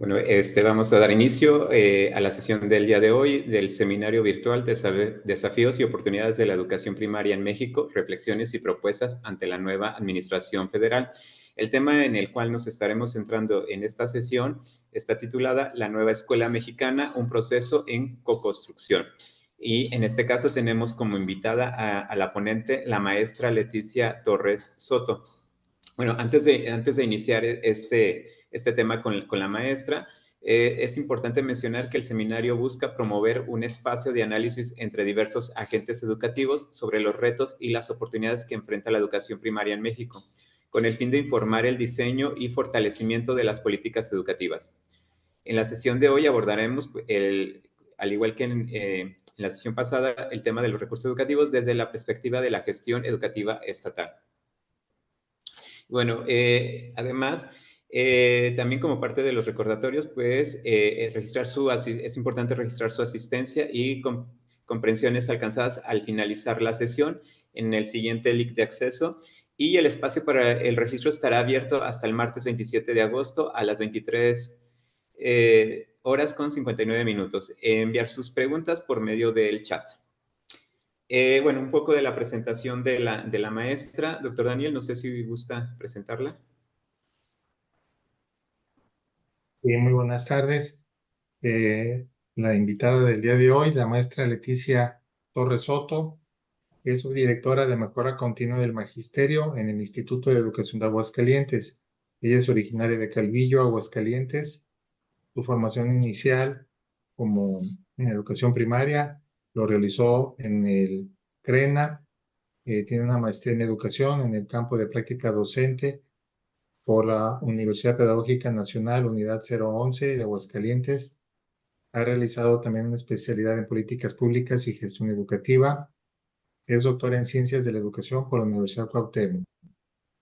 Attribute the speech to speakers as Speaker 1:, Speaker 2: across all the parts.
Speaker 1: Bueno, vamos a dar inicio a la sesión del día de hoy del seminario virtual Desafíos y oportunidades de la educación primaria en México, reflexiones y propuestas ante la nueva administración federal. El tema en el cual nos estaremos centrando en esta sesión está titulada La nueva escuela mexicana, un proceso en coconstrucción. Y en este caso tenemos como invitada a la ponente la maestra Leticia Torres Soto. Bueno, antes de iniciar este tema con la maestra, es importante mencionar que el seminario busca promover un espacio de análisis entre diversos agentes educativos sobre los retos y las oportunidades que enfrenta la educación primaria en México, con el fin de informar el diseño y fortalecimiento de las políticas educativas. En la sesión de hoy abordaremos, al igual que en la sesión pasada, el tema de los recursos educativos desde la perspectiva de la gestión educativa estatal. Bueno, además, también como parte de los recordatorios, pues es importante registrar su asistencia y comprensiones alcanzadas al finalizar la sesión en el siguiente link de acceso, y el espacio para el registro estará abierto hasta el martes 27 de agosto a las 23 horas con 59 minutos. Enviar sus preguntas por medio del chat. Bueno, un poco de la presentación de la maestra. Doctor Daniel, no sé si gusta presentarla.
Speaker 2: Bien, muy buenas tardes. La invitada del día de hoy, la maestra Leticia Torres Soto, es subdirectora de Mejora Continua del Magisterio en el Instituto de Educación de Aguascalientes. Ella es originaria de Calvillo, Aguascalientes. Su formación inicial como en educación primaria lo realizó en el CRENA. Tiene una maestría en educación en el campo de práctica docente por la Universidad Pedagógica Nacional, Unidad 011 de Aguascalientes. Ha realizado también una especialidad en políticas públicas y gestión educativa. Es doctora en ciencias de la educación por la Universidad Cuauhtémoc.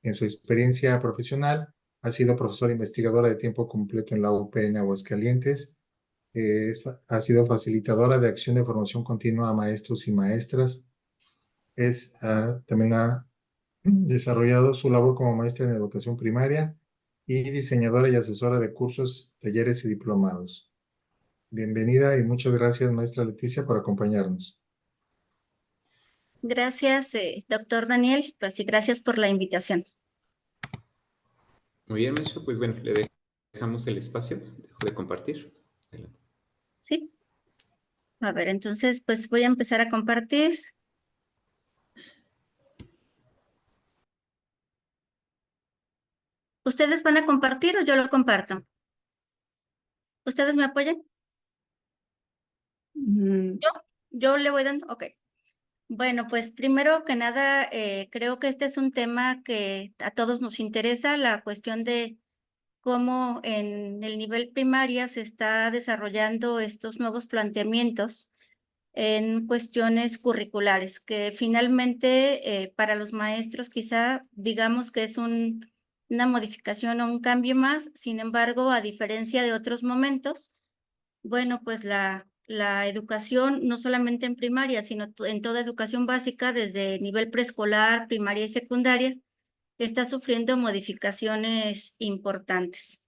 Speaker 2: En su experiencia profesional, ha sido profesora investigadora de tiempo completo en la UPN Aguascalientes. Ha sido facilitadora de acción de formación continua a maestros y maestras. También ha desarrollado su labor como maestra en educación primaria y diseñadora y asesora de cursos, talleres y diplomados. Bienvenida y muchas gracias, maestra Leticia, por acompañarnos.
Speaker 3: Gracias, doctor Daniel, pues sí, gracias por la invitación.
Speaker 1: Muy bien, maestro, pues bueno, le dejamos el espacio, dejo de compartir. Adelante.
Speaker 3: Sí. A ver, entonces, pues voy a empezar a compartir. ¿Ustedes van a compartir o yo lo comparto? ¿Ustedes me apoyan? Yo le voy dando, ok. Bueno, pues primero que nada, creo que este es un tema que a todos nos interesa, la cuestión de cómo en el nivel primaria se está desarrollando estos nuevos planteamientos en cuestiones curriculares, que finalmente para los maestros quizá digamos que es una modificación o un cambio más. Sin embargo, a diferencia de otros momentos, bueno, pues la educación, no solamente en primaria, sino en toda educación básica, desde nivel preescolar, primaria y secundaria, está sufriendo modificaciones importantes.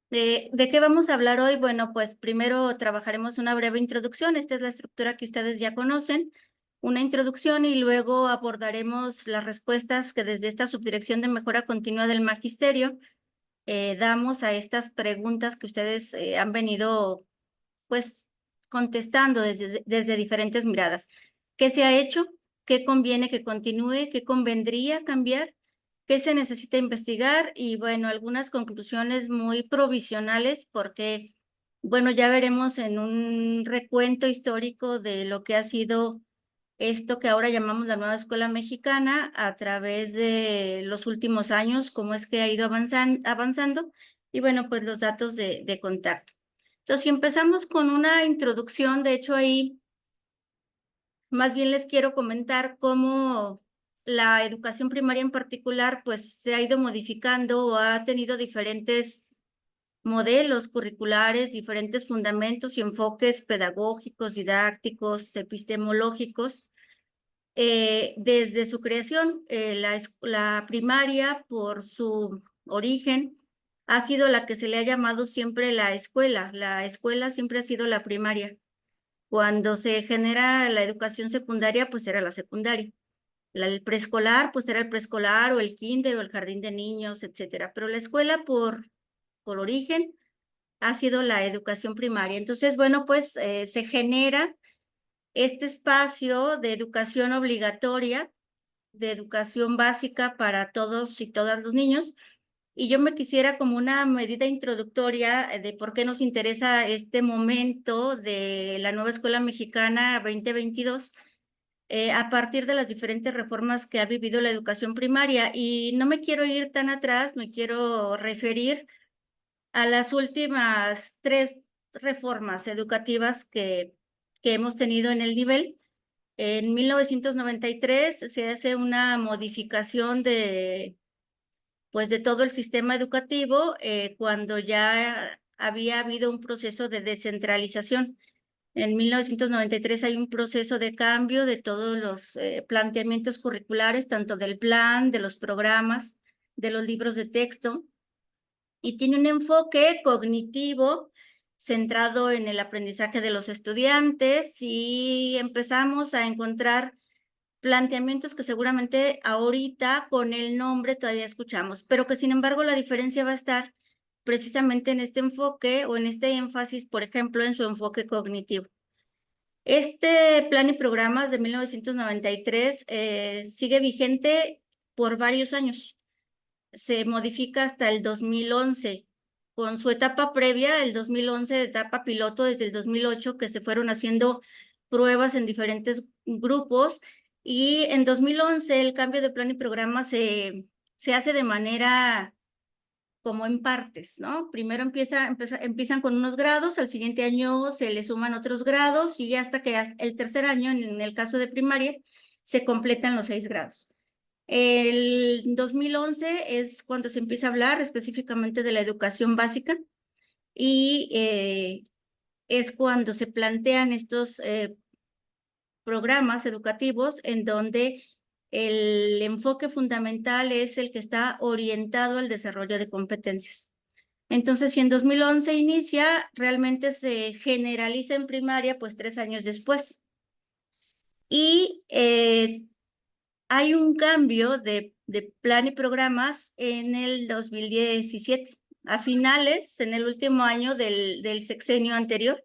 Speaker 3: ¿De qué vamos a hablar hoy? Bueno, pues primero trabajaremos una breve introducción. Esta es la estructura que ustedes ya conocen. Una introducción y luego abordaremos las respuestas que desde esta Subdirección de Mejora Continua del Magisterio damos a estas preguntas que ustedes han venido pues contestando desde diferentes miradas. ¿Qué se ha hecho? ¿Qué conviene que continúe? ¿Qué convendría cambiar? ¿Qué se necesita investigar? Y bueno, algunas conclusiones muy provisionales porque, bueno, ya veremos en un recuento histórico de lo que ha sido esto que ahora llamamos la nueva escuela mexicana a través de los últimos años, cómo es que ha ido avanzando y bueno, pues los datos de contacto. Entonces, si empezamos con una introducción, de hecho ahí más bien les quiero comentar cómo la educación primaria en particular pues se ha ido modificando o ha tenido diferentes modelos curriculares, diferentes fundamentos y enfoques pedagógicos, didácticos, epistemológicos, desde su creación. La primaria, por su origen, ha sido la que se le ha llamado siempre la escuela. La escuela siempre ha sido la primaria. Cuando se genera la educación secundaria, pues era la secundaria. El preescolar, pues era el preescolar o el kinder o el jardín de niños, etcétera. Pero la escuela, por origen, ha sido la educación primaria. Entonces, bueno, pues se genera este espacio de educación obligatoria, de educación básica para todos y todas los niños. Y yo me quisiera, como una medida introductoria de por qué nos interesa este momento de la nueva Escuela Mexicana 2022, a partir de las diferentes reformas que ha vivido la educación primaria. Y no me quiero ir tan atrás, me quiero referir a las últimas 3 reformas educativas que hemos tenido en el nivel. En 1993 se hace una modificación pues, de todo el sistema educativo, cuando ya había habido un proceso de descentralización. En 1993 hay un proceso de cambio de todos los planteamientos curriculares, tanto del plan, de los programas, de los libros de texto, y tiene un enfoque cognitivo centrado en el aprendizaje de los estudiantes, y empezamos a encontrar planteamientos que seguramente ahorita con el nombre todavía escuchamos, pero que sin embargo la diferencia va a estar precisamente en este enfoque o en este énfasis, por ejemplo, en su enfoque cognitivo. Este plan y programas de 1993 sigue vigente por varios años. Se modifica hasta el 2011, con su etapa previa, el 2011, etapa piloto desde el 2008, que se fueron haciendo pruebas en diferentes grupos, y en 2011 el cambio de plan y programa se hace de manera como en partes, ¿no? Primero empiezan con unos grados, al siguiente año se le suman otros grados, y hasta que el tercer año, en el caso de primaria, se completan los 6 grados. El 2011 es cuando se empieza a hablar específicamente de la educación básica, y es cuando se plantean estos programas educativos en donde el enfoque fundamental es el que está orientado al desarrollo de competencias. Entonces, si en 2011 inicia, realmente se generaliza en primaria, pues 3 años después. Y hay un cambio de plan y programas en el 2017, a finales, en el último año del sexenio anterior.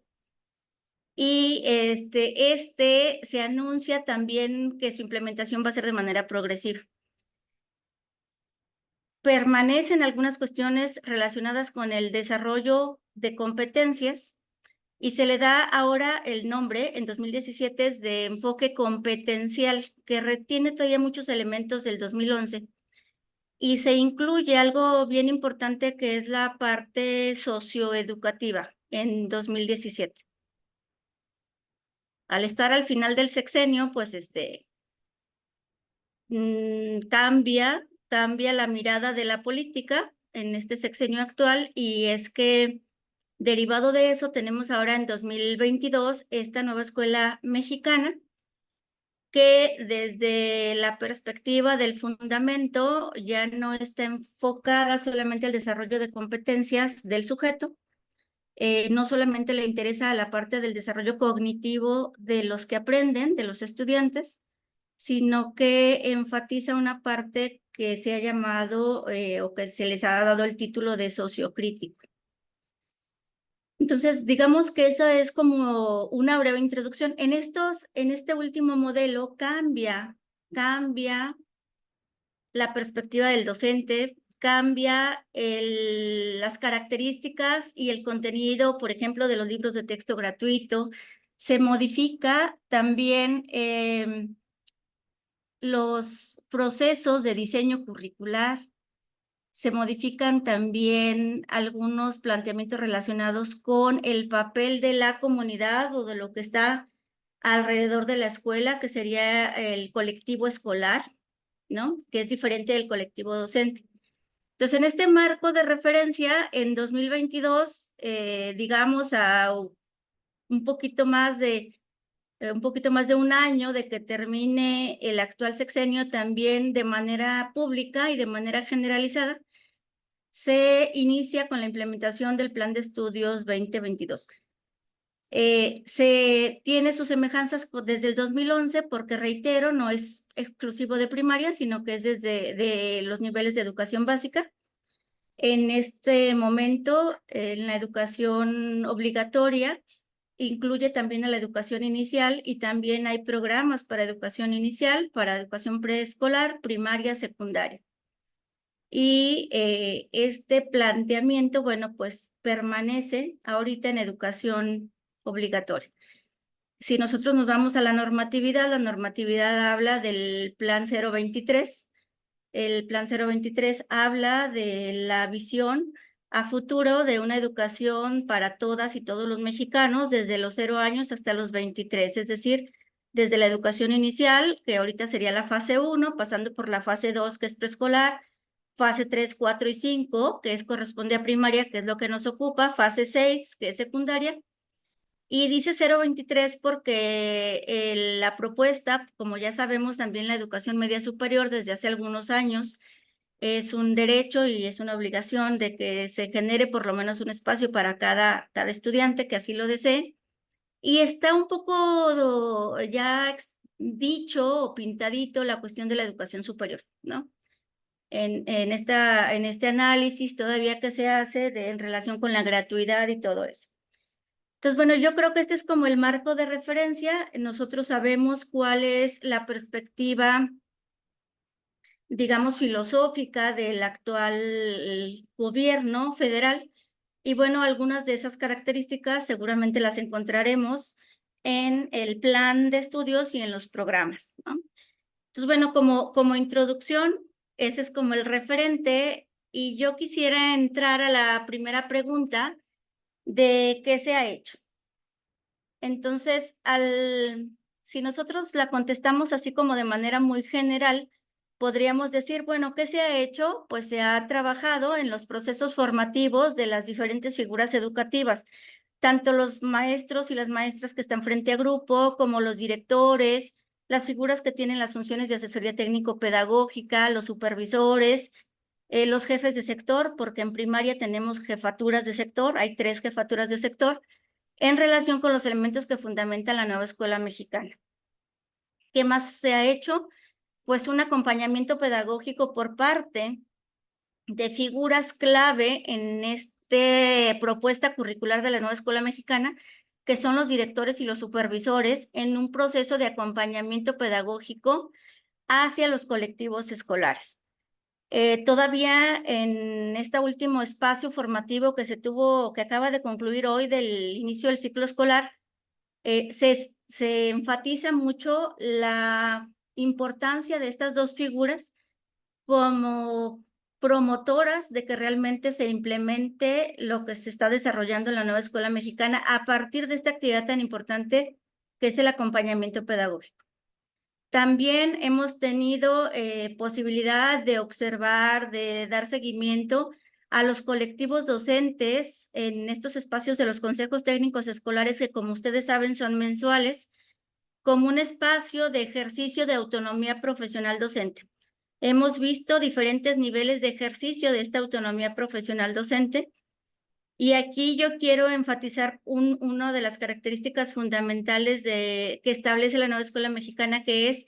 Speaker 3: Y este se anuncia también que su implementación va a ser de manera progresiva. Permanecen algunas cuestiones relacionadas con el desarrollo de competencias, y se le da ahora el nombre, en 2017, es de enfoque competencial, que retiene todavía muchos elementos del 2011, y se incluye algo bien importante, que es la parte socioeducativa en 2017. Al estar al final del sexenio, pues cambia la mirada de la política en este sexenio actual, y es que derivado de eso tenemos ahora en 2022 esta nueva escuela mexicana, que desde la perspectiva del fundamento ya no está enfocada solamente al desarrollo de competencias del sujeto. No solamente le interesa la parte del desarrollo cognitivo de los que aprenden, de los estudiantes, sino que enfatiza una parte que se ha llamado o que se les ha dado el título de sociocrítico. Entonces, digamos que eso es como una breve introducción. En este último modelo cambia la perspectiva del docente, cambia las características y el contenido, por ejemplo, de los libros de texto gratuito. Se modifica también los procesos de diseño curricular. Se modifican también algunos planteamientos relacionados con el papel de la comunidad o de lo que está alrededor de la escuela, que sería el colectivo escolar, ¿no? Que es diferente del colectivo docente. Entonces, en este marco de referencia, en 2022, digamos, a un poquito más de un poquito más de un año de que termine el actual sexenio, también de manera pública y de manera generalizada, se inicia con la implementación del Plan de Estudios 2022. Se tiene sus semejanzas desde el 2011 porque, reitero, no es exclusivo de primaria, sino que es desde los niveles de educación básica. En este momento, en la educación obligatoria, incluye también a la educación inicial y también hay programas para educación inicial, para educación preescolar, primaria, secundaria. Y este planteamiento, bueno, pues permanece ahorita en educación obligatoria. Si nosotros nos vamos a la normatividad habla del Plan 023. El Plan 023 habla de la visión a futuro de una educación para todas y todos los mexicanos desde los 0 años hasta los 23, es decir, desde la educación inicial, que ahorita sería la fase 1, pasando por la fase 2, que es preescolar, fase 3, 4 y 5, que corresponde a primaria, que es lo que nos ocupa, fase 6, que es secundaria. Y dice 023 porque la propuesta, como ya sabemos, también la educación media superior desde hace algunos años es un derecho y es una obligación de que se genere por lo menos un espacio para cada estudiante que así lo desee. Y está un poco ya dicho o pintadito la cuestión de la educación superior, ¿no? En este análisis todavía que se hace en relación con la gratuidad y todo eso. Entonces, bueno, yo creo que este es como el marco de referencia. Nosotros sabemos cuál es la perspectiva, digamos, filosófica del actual gobierno federal. Y bueno, algunas de esas características seguramente las encontraremos en el plan de estudios y en los programas, ¿no? Entonces, bueno, como introducción, ese es como el referente. Y yo quisiera entrar a la primera pregunta de qué se ha hecho. Entonces, si nosotros la contestamos así como de manera muy general, podríamos decir, bueno, ¿qué se ha hecho? Pues se ha trabajado en los procesos formativos de las diferentes figuras educativas, tanto los maestros y las maestras que están frente a grupo, como los directores, las figuras que tienen las funciones de asesoría técnico-pedagógica, los supervisores, los jefes de sector, porque en primaria tenemos jefaturas de sector, hay 3 jefaturas de sector, en relación con los elementos que fundamentan la nueva escuela mexicana. ¿Qué más se ha hecho? Pues un acompañamiento pedagógico por parte de figuras clave en esta propuesta curricular de la nueva escuela mexicana, que son los directores y los supervisores, en un proceso de acompañamiento pedagógico hacia los colectivos escolares. Todavía en este último espacio formativo que acaba de concluir hoy del inicio del ciclo escolar, se enfatiza mucho la importancia de estas 2 figuras como promotoras de que realmente se implemente lo que se está desarrollando en la nueva escuela mexicana a partir de esta actividad tan importante que es el acompañamiento pedagógico. También hemos tenido posibilidad de observar, de dar seguimiento a los colectivos docentes en estos espacios de los consejos técnicos escolares que, como ustedes saben, son mensuales, como un espacio de ejercicio de autonomía profesional docente. Hemos visto diferentes niveles de ejercicio de esta autonomía profesional docente. Y aquí yo quiero enfatizar una de las características fundamentales que establece la nueva escuela mexicana, que es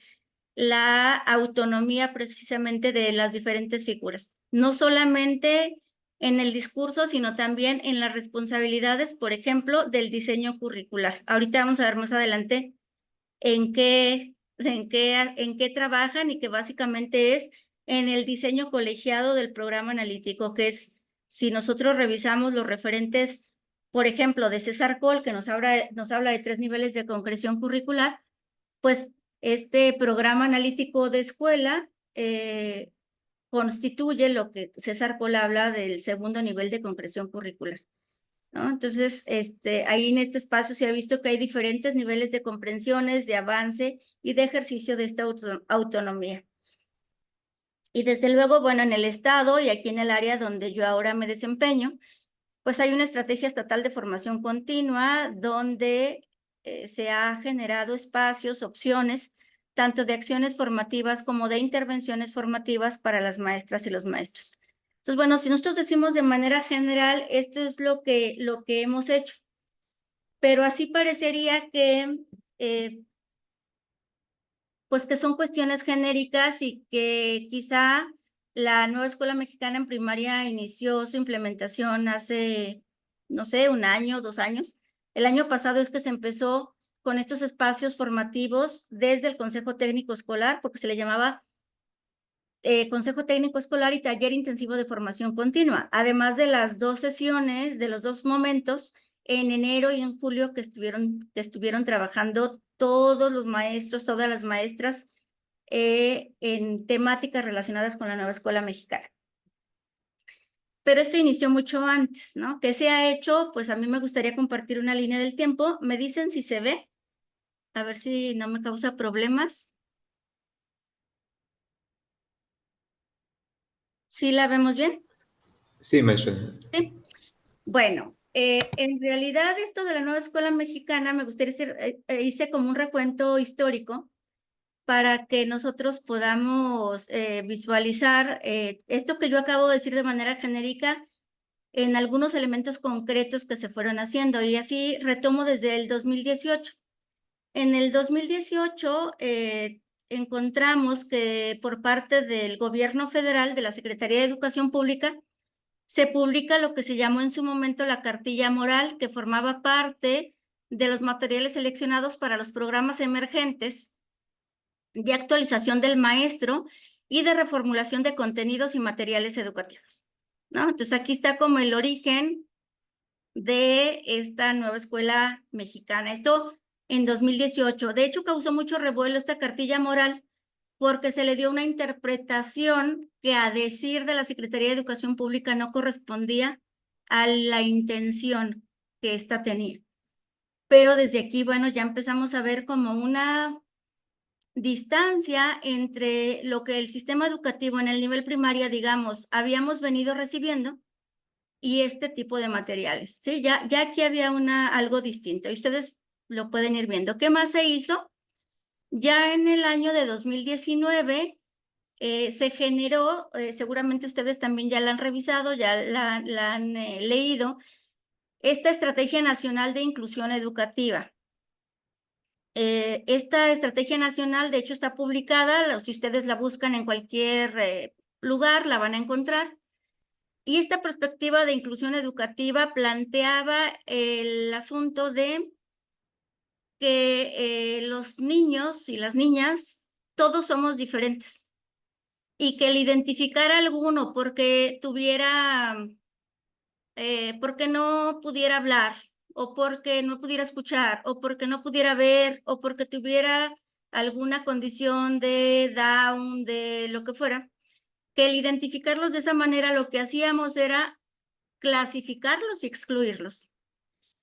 Speaker 3: la autonomía precisamente de las diferentes figuras. No solamente en el discurso, sino también en las responsabilidades, por ejemplo, del diseño curricular. Ahorita vamos a ver más adelante en qué trabajan y que básicamente es en el diseño colegiado del programa analítico, que es, si nosotros revisamos los referentes, por ejemplo, de César Coll, que nos habla de 3 niveles de concreción curricular, pues este programa analítico de escuela constituye lo que César Coll habla del 2º nivel de concreción curricular, ¿no? Entonces, ahí en este espacio se ha visto que hay diferentes niveles de comprensiones, de avance y de ejercicio de esta autonomía. Y desde luego, bueno, en el Estado y aquí en el área donde yo ahora me desempeño, pues hay una estrategia estatal de formación continua donde se ha generado espacios, opciones, tanto de acciones formativas como de intervenciones formativas para las maestras y los maestros. Entonces, bueno, si nosotros decimos de manera general, esto es lo que hemos hecho, pero así parecería que, pues que son cuestiones genéricas y que quizá la nueva escuela mexicana en primaria inició su implementación hace, no sé, 1 año, 2 años. El año pasado es que se empezó con estos espacios formativos desde el Consejo Técnico Escolar, porque se le llamaba Consejo Técnico Escolar y Taller Intensivo de Formación Continua, además de las 2 sesiones, de los 2 momentos, en enero y en julio que estuvieron trabajando todos los maestros, todas las maestras, en temáticas relacionadas con la nueva escuela mexicana. Pero esto inició mucho antes, ¿no? ¿Qué se ha hecho? Pues a mí me gustaría compartir una línea del tiempo. Me dicen si se ve, a ver si no me causa problemas. ¿Sí la vemos bien?
Speaker 1: Sí, maestra.
Speaker 3: Sí. Bueno, en realidad esto de la nueva escuela mexicana me gustaría hacer, hice como un recuento histórico para que nosotros podamos visualizar esto que yo acabo de decir de manera genérica en algunos elementos concretos que se fueron haciendo, y así retomo desde el 2018. En el 2018 encontramos que por parte del gobierno federal, de la Secretaría de Educación Pública, se publica lo que se llamó en su momento la cartilla moral, que formaba parte de los materiales seleccionados para los programas emergentes de actualización del maestro y de reformulación de contenidos y materiales educativos, ¿no? Entonces aquí está como el origen de esta nueva escuela mexicana. Esto en 2018. De hecho, causó mucho revuelo esta cartilla moral porque se le dio una interpretación que, a decir de la Secretaría de Educación Pública, no correspondía a la intención que ésta tenía. Pero desde aquí, bueno, ya empezamos a ver como una distancia entre lo que el sistema educativo en el nivel primaria, digamos, habíamos venido recibiendo y este tipo de materiales, ¿sí? Ya aquí había algo distinto y ustedes lo pueden ir viendo. ¿Qué más se hizo? Ya en el año de 2019 se generó, seguramente ustedes también ya la han revisado, ya la han leído, esta Estrategia Nacional de Inclusión Educativa. Esta Estrategia Nacional, de hecho, está publicada, si ustedes la buscan en cualquier lugar, la van a encontrar. Y esta perspectiva de inclusión educativa planteaba el asunto de que los niños y las niñas, todos somos diferentes, y que el identificar a alguno porque porque no pudiera hablar, o porque no pudiera escuchar, o porque no pudiera ver, o porque tuviera alguna condición de Down, de lo que fuera, que el identificarlos de esa manera lo que hacíamos era clasificarlos y excluirlos.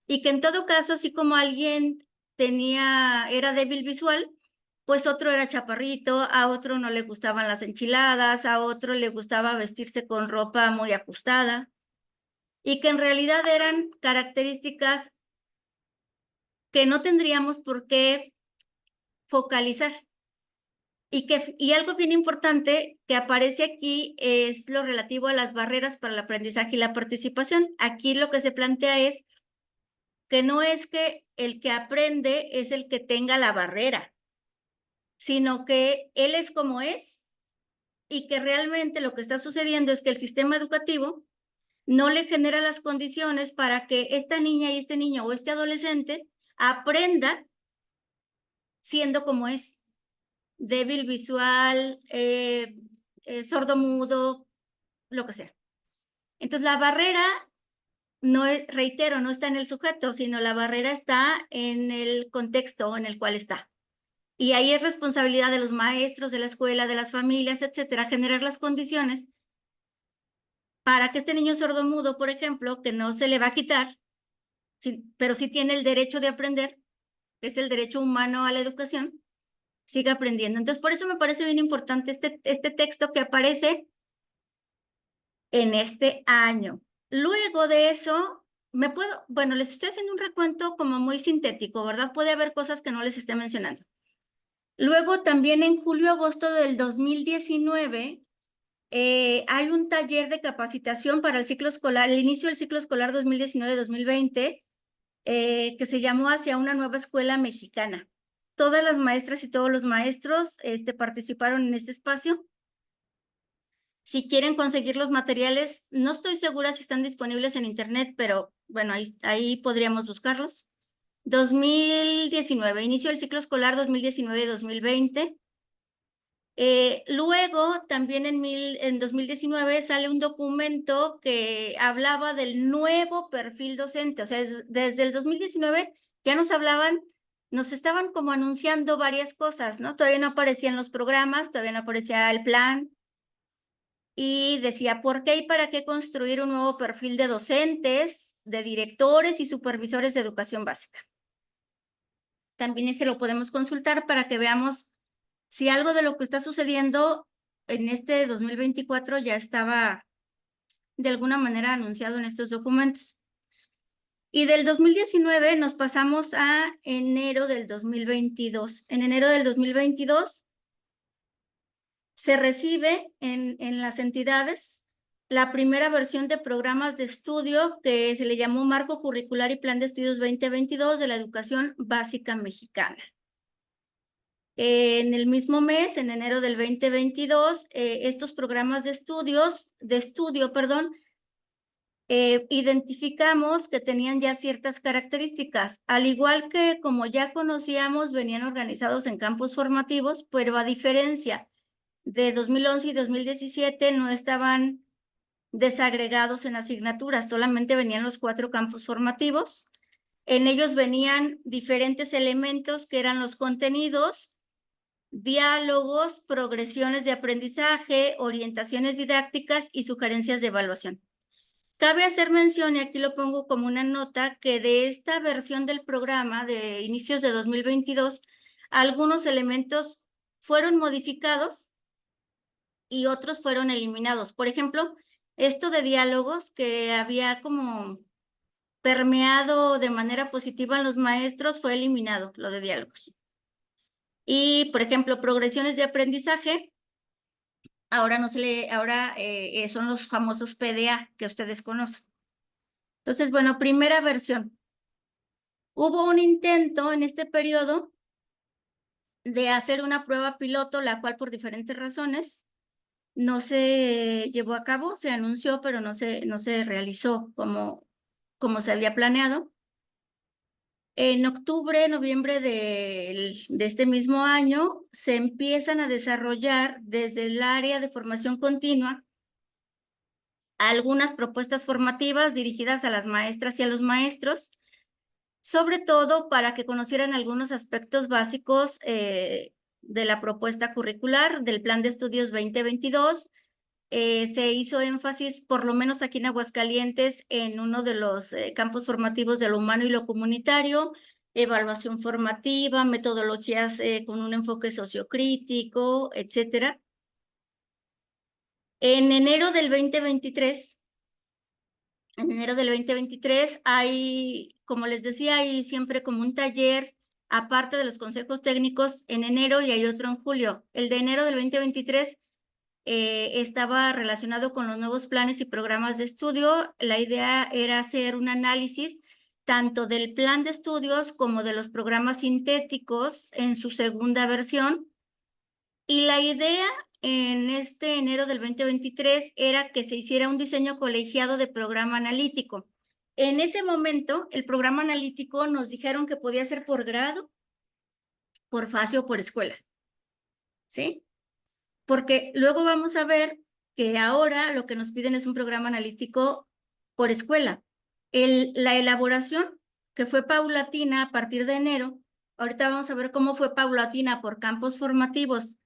Speaker 3: Y que en todo caso, así como alguien era débil visual, pues otro era chaparrito, a otro no le gustaban las enchiladas, a otro le gustaba vestirse con ropa muy ajustada, y que en realidad eran características que no tendríamos por qué focalizar. Y algo bien importante que aparece aquí es lo relativo a las barreras para el aprendizaje y la participación. Aquí lo que se plantea es que no es que el que aprende es el que tenga la barrera, sino que él es como es, y que realmente lo que está sucediendo es que el sistema educativo no le genera las condiciones para que esta niña y este niño o este adolescente aprenda siendo como es, débil visual, sordomudo, lo que sea. Entonces la barrera, no es, reitero, no está en el sujeto, sino la barrera está en el contexto en el cual está. Y ahí es responsabilidad de los maestros, de la escuela, de las familias, etcétera, generar las condiciones para que este niño sordomudo, por ejemplo, que no se le va a quitar, pero sí tiene el derecho de aprender, que es el derecho humano a la educación, siga aprendiendo. Entonces, por eso me parece bien importante este texto que aparece en este año. Luego de eso, bueno, les estoy haciendo un recuento como muy sintético, ¿verdad? Puede haber cosas que no les esté mencionando. Luego también en julio-agosto del 2019 hay un taller de capacitación para el ciclo escolar, el inicio del ciclo escolar 2019-2020, que se llamó Hacia una nueva escuela mexicana. Todas las maestras y todos los maestros participaron en este espacio. Si quieren conseguir los materiales, no estoy segura si están disponibles en internet, pero bueno, ahí podríamos buscarlos. 2019, inicio del ciclo escolar 2019-2020. Luego, también en 2019 sale un documento que hablaba del nuevo perfil docente. O sea, desde el 2019 ya nos estaban como anunciando varias cosas, ¿no? Todavía no aparecían los programas, todavía no aparecía el plan. Y decía, ¿por qué y para qué construir un nuevo perfil de docentes, de directores y supervisores de educación básica? También ese lo podemos consultar para que veamos si algo de lo que está sucediendo en este 2024 ya estaba de alguna manera anunciado en estos documentos. Y del 2019 nos pasamos a enero del 2022. En enero del 2022 se recibe en las entidades la primera versión de programas de estudio que se le llamó Marco Curricular y Plan de Estudios 2022 de la Educación Básica Mexicana. En el mismo mes, en enero del 2022, estos programas de estudio, identificamos que tenían ya ciertas características. Al igual que, como ya conocíamos, venían organizados en campus formativos, pero a diferencia de 2011 y 2017 no estaban desagregados en asignaturas, solamente venían los 4 campus formativos. En ellos venían diferentes elementos que eran los contenidos, diálogos, progresiones de aprendizaje, orientaciones didácticas y sugerencias de evaluación. Cabe hacer mención, y aquí lo pongo como una nota, que de esta versión del programa de inicios de 2022, algunos elementos fueron modificados y otros fueron eliminados. Por ejemplo, esto de diálogos que había como permeado de manera positiva en los maestros fue eliminado, lo de diálogos. Y, por ejemplo, progresiones de aprendizaje, ahora son los famosos PDA que ustedes conocen. Entonces, bueno, primera versión. Hubo un intento en este periodo de hacer una prueba piloto, la cual por diferentes razones no se llevó a cabo, se anunció, pero no se realizó como se había planeado. En octubre, noviembre de este mismo año, se empiezan a desarrollar desde el área de formación continua algunas propuestas formativas dirigidas a las maestras y a los maestros, sobre todo para que conocieran algunos aspectos básicos de la propuesta curricular del Plan de Estudios 2022. Se hizo énfasis, por lo menos aquí en Aguascalientes, en uno de los campos formativos de lo humano y lo comunitario, evaluación formativa, metodologías con un enfoque sociocrítico, etcétera. En enero del 2023 hay, como les decía, hay siempre como un taller aparte de los consejos técnicos en enero y hay otro en julio. El de enero del 2023 estaba relacionado con los nuevos planes y programas de estudio. La idea era hacer un análisis tanto del plan de estudios como de los programas sintéticos en su segunda versión. Y la idea en este enero del 2023 era que se hiciera un diseño colegiado de programa analítico. En ese momento, el programa analítico nos dijeron que podía ser por grado, por fase o por escuela. ¿Sí? Porque luego vamos a ver que ahora lo que nos piden es un programa analítico por escuela. La elaboración, que fue paulatina a partir de enero, ahorita vamos a ver cómo fue paulatina por campos formativos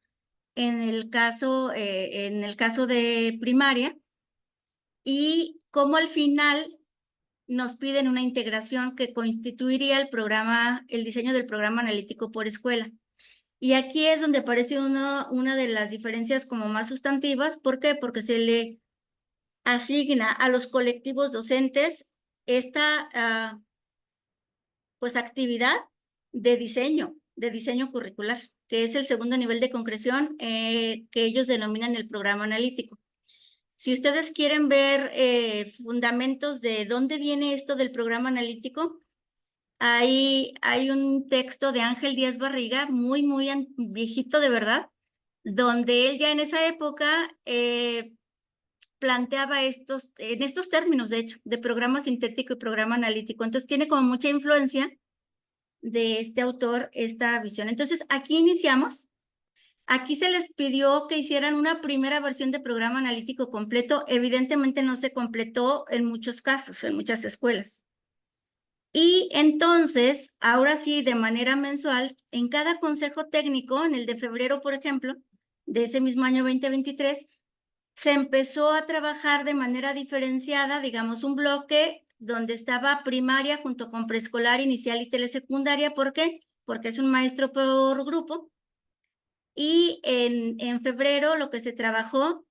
Speaker 3: en el caso de primaria, y cómo al final nos piden una integración que constituiría el diseño del programa analítico por escuela. Y aquí es donde aparece una de las diferencias como más sustantivas. ¿Por qué? Porque se le asigna a los colectivos docentes esta pues actividad de diseño curricular, que es el segundo nivel de concreción que ellos denominan el programa analítico. Si ustedes quieren ver fundamentos de dónde viene esto del programa analítico, hay un texto de Ángel Díaz Barriga, muy viejito de verdad, donde él ya en esa época planteaba en estos términos, de hecho, de programa sintético y programa analítico. Entonces tiene como mucha influencia de este autor esta visión. Entonces aquí iniciamos. Aquí se les pidió que hicieran una primera versión de programa analítico completo. Evidentemente no se completó en muchos casos, en muchas escuelas. Y entonces, ahora sí, de manera mensual, en cada consejo técnico, en el de febrero, por ejemplo, de ese mismo año 2023, se empezó a trabajar de manera diferenciada, digamos, un bloque donde estaba primaria junto con preescolar, inicial y telesecundaria. ¿Por qué? Porque es un maestro por grupo. Y en febrero lo que se trabajó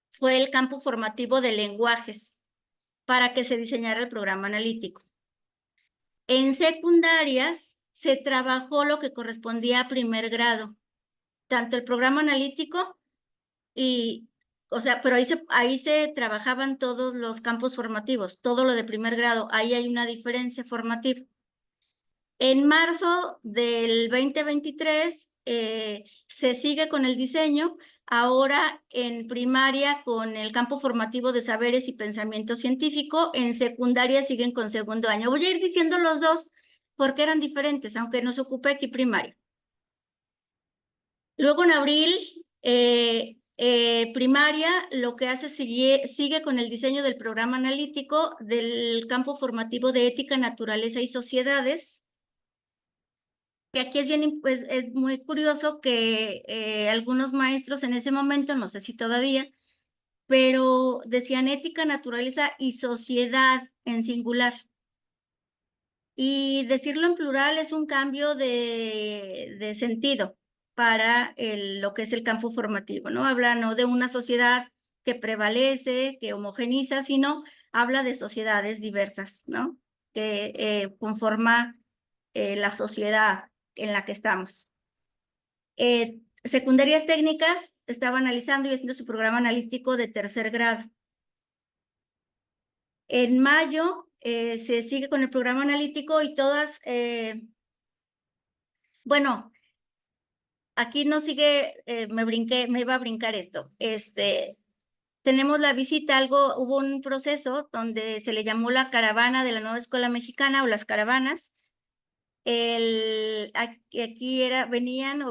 Speaker 3: fue el campo formativo de lenguajes para que se diseñara el programa analítico. En secundarias se trabajó lo que correspondía a primer grado, tanto el programa analítico pero ahí se trabajaban todos los campos formativos, todo lo de primer grado, ahí hay una diferencia formativa. En marzo del 2023 se sigue con el diseño, ahora en primaria con el campo formativo de saberes y pensamiento científico, en secundaria siguen con segundo año. Voy a ir diciendo los dos porque eran diferentes, aunque nos ocupé aquí primaria. Luego en abril, primaria lo que hace sigue con el diseño del programa analítico del campo formativo de ética, naturaleza y sociedades. Que aquí es bien, pues es muy curioso que algunos maestros en ese momento, no sé si todavía, pero decían ética, naturaleza y sociedad en singular. Y decirlo en plural es un cambio de sentido para lo que es el campo formativo, ¿no? Habla no de una sociedad que prevalece, que homogeniza, sino habla de sociedades diversas, ¿no? Que conforma la sociedad en la que estamos. Secundarias técnicas estaba analizando y haciendo su programa analítico de tercer grado. En mayo se sigue con el programa analítico y todas, bueno, aquí no sigue, me iba a brincar esto. Tenemos la visita, hubo un proceso donde se le llamó la caravana de la nueva escuela mexicana o las caravanas. Aquí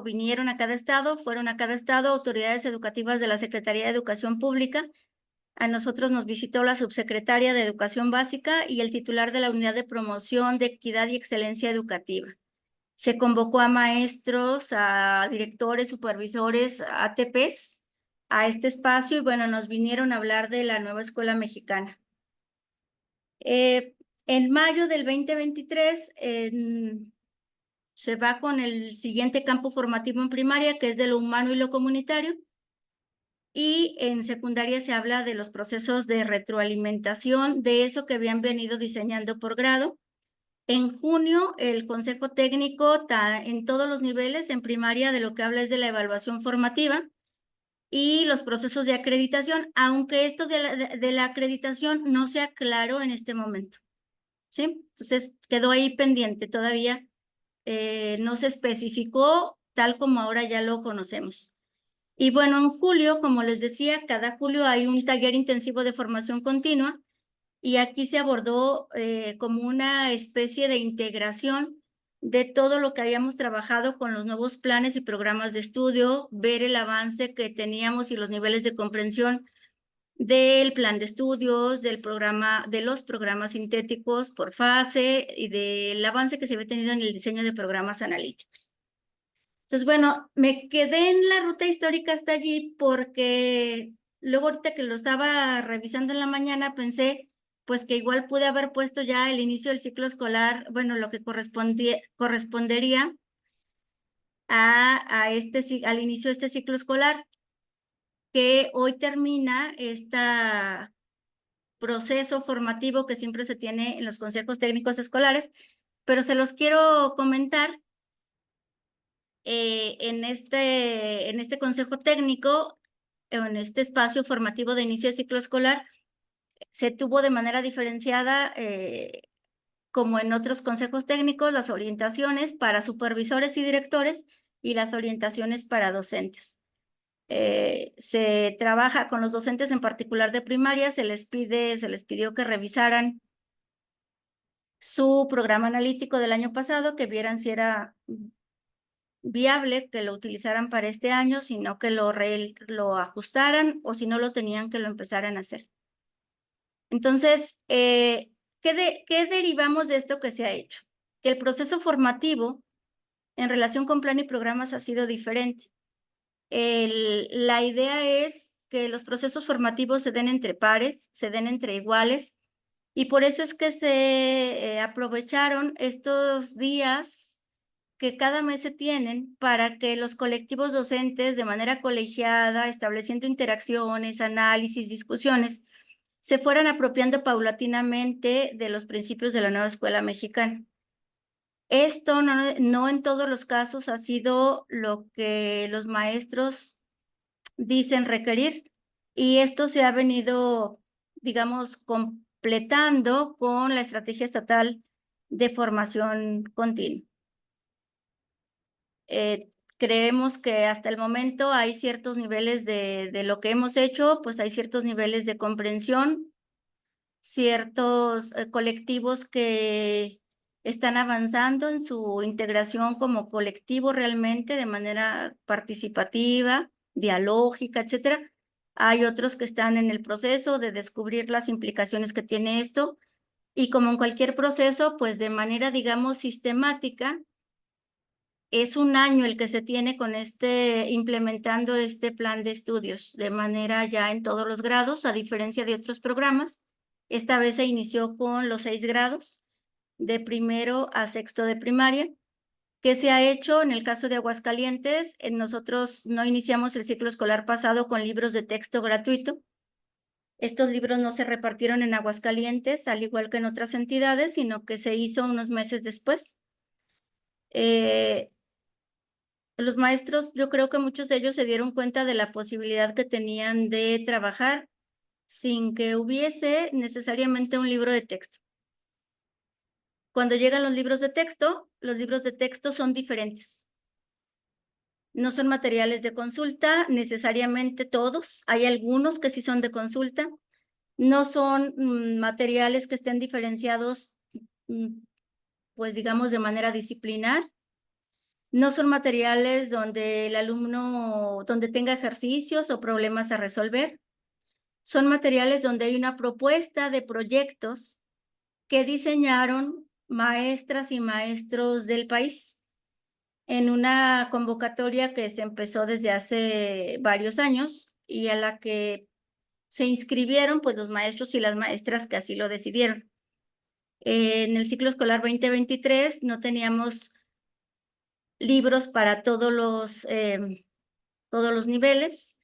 Speaker 3: vinieron a cada estado, fueron a cada estado autoridades educativas de la Secretaría de Educación Pública. A nosotros nos visitó la subsecretaria de Educación Básica y el titular de la Unidad de Promoción de Equidad y Excelencia Educativa. Se convocó a maestros, a directores, supervisores, ATPs a este espacio y bueno, nos vinieron a hablar de la nueva escuela mexicana. En mayo del 2023 se va con el siguiente campo formativo en primaria, que es de lo humano y lo comunitario. Y en secundaria se habla de los procesos de retroalimentación, de eso que habían venido diseñando por grado. En junio, el Consejo Técnico en todos los niveles, en primaria, de lo que habla es de la evaluación formativa y los procesos de acreditación, aunque esto de la acreditación no sea claro en este momento. ¿Sí? Entonces, quedó ahí pendiente todavía. No se especificó tal como ahora ya lo conocemos. Y bueno, en julio, como les decía, cada julio hay un taller intensivo de formación continua y aquí se abordó como una especie de integración de todo lo que habíamos trabajado con los nuevos planes y programas de estudio, ver el avance que teníamos y los niveles de comprensión del plan de estudios, de los programas sintéticos por fase y del avance que se había tenido en el diseño de programas analíticos. Entonces, bueno, me quedé en la ruta histórica hasta allí porque luego ahorita que lo estaba revisando en la mañana pensé pues que igual pude haber puesto ya el inicio del ciclo escolar, bueno, lo que correspondería al inicio de este ciclo escolar, que hoy termina proceso formativo que siempre se tiene en los consejos técnicos escolares, pero se los quiero comentar. En este consejo técnico, en este espacio formativo de inicio de ciclo escolar, se tuvo de manera diferenciada, como en otros consejos técnicos, las orientaciones para supervisores y directores y las orientaciones para docentes. Se trabaja con los docentes en particular de primaria, se les pidió que revisaran su programa analítico del año pasado, que vieran si era viable que lo utilizaran para este año, sino que lo ajustaran, o si no lo tenían, que lo empezaran a hacer. Entonces, ¿qué derivamos de esto que se ha hecho? Que el proceso formativo en relación con plan y programas ha sido diferente. La idea es que los procesos formativos se den entre pares, se den entre iguales, y por eso es que se aprovecharon estos días que cada mes se tienen para que los colectivos docentes, de manera colegiada, estableciendo interacciones, análisis, discusiones, se fueran apropiando paulatinamente de los principios de la nueva escuela mexicana. Esto no en todos los casos ha sido lo que los maestros dicen requerir, y esto se ha venido, digamos, completando con la estrategia estatal de formación continua. Creemos que hasta el momento hay ciertos niveles de lo que hemos hecho, pues hay ciertos niveles de comprensión, ciertos colectivos que están avanzando en su integración como colectivo realmente de manera participativa, dialógica, etcétera. Hay otros que están en el proceso de descubrir las implicaciones que tiene esto, y como en cualquier proceso, pues de manera, digamos, sistemática, es un año el que se tiene con implementando este plan de estudios de manera ya en todos los grados, a diferencia de otros programas. Esta vez se inició con los 6 grados, de primero a sexto de primaria. ¿Qué se ha hecho en el caso de Aguascalientes? Nosotros no iniciamos el ciclo escolar pasado con libros de texto gratuito. Estos libros no se repartieron en Aguascalientes, al igual que en otras entidades, sino que se hizo unos meses después. Los maestros, yo creo que muchos de ellos se dieron cuenta de la posibilidad que tenían de trabajar sin que hubiese necesariamente un libro de texto. Cuando llegan los libros de texto son diferentes. No son materiales de consulta necesariamente todos, hay algunos que sí son de consulta. No son materiales que estén diferenciados, pues digamos, de manera disciplinar. No son materiales donde el alumno, donde tenga ejercicios o problemas a resolver. Son materiales donde hay una propuesta de proyectos que diseñaron maestras y maestros del país en una convocatoria que se empezó desde hace varios años y a la que se inscribieron pues los maestros y las maestras que así lo decidieron. En el ciclo escolar 2023 no teníamos libros para todos los niveles.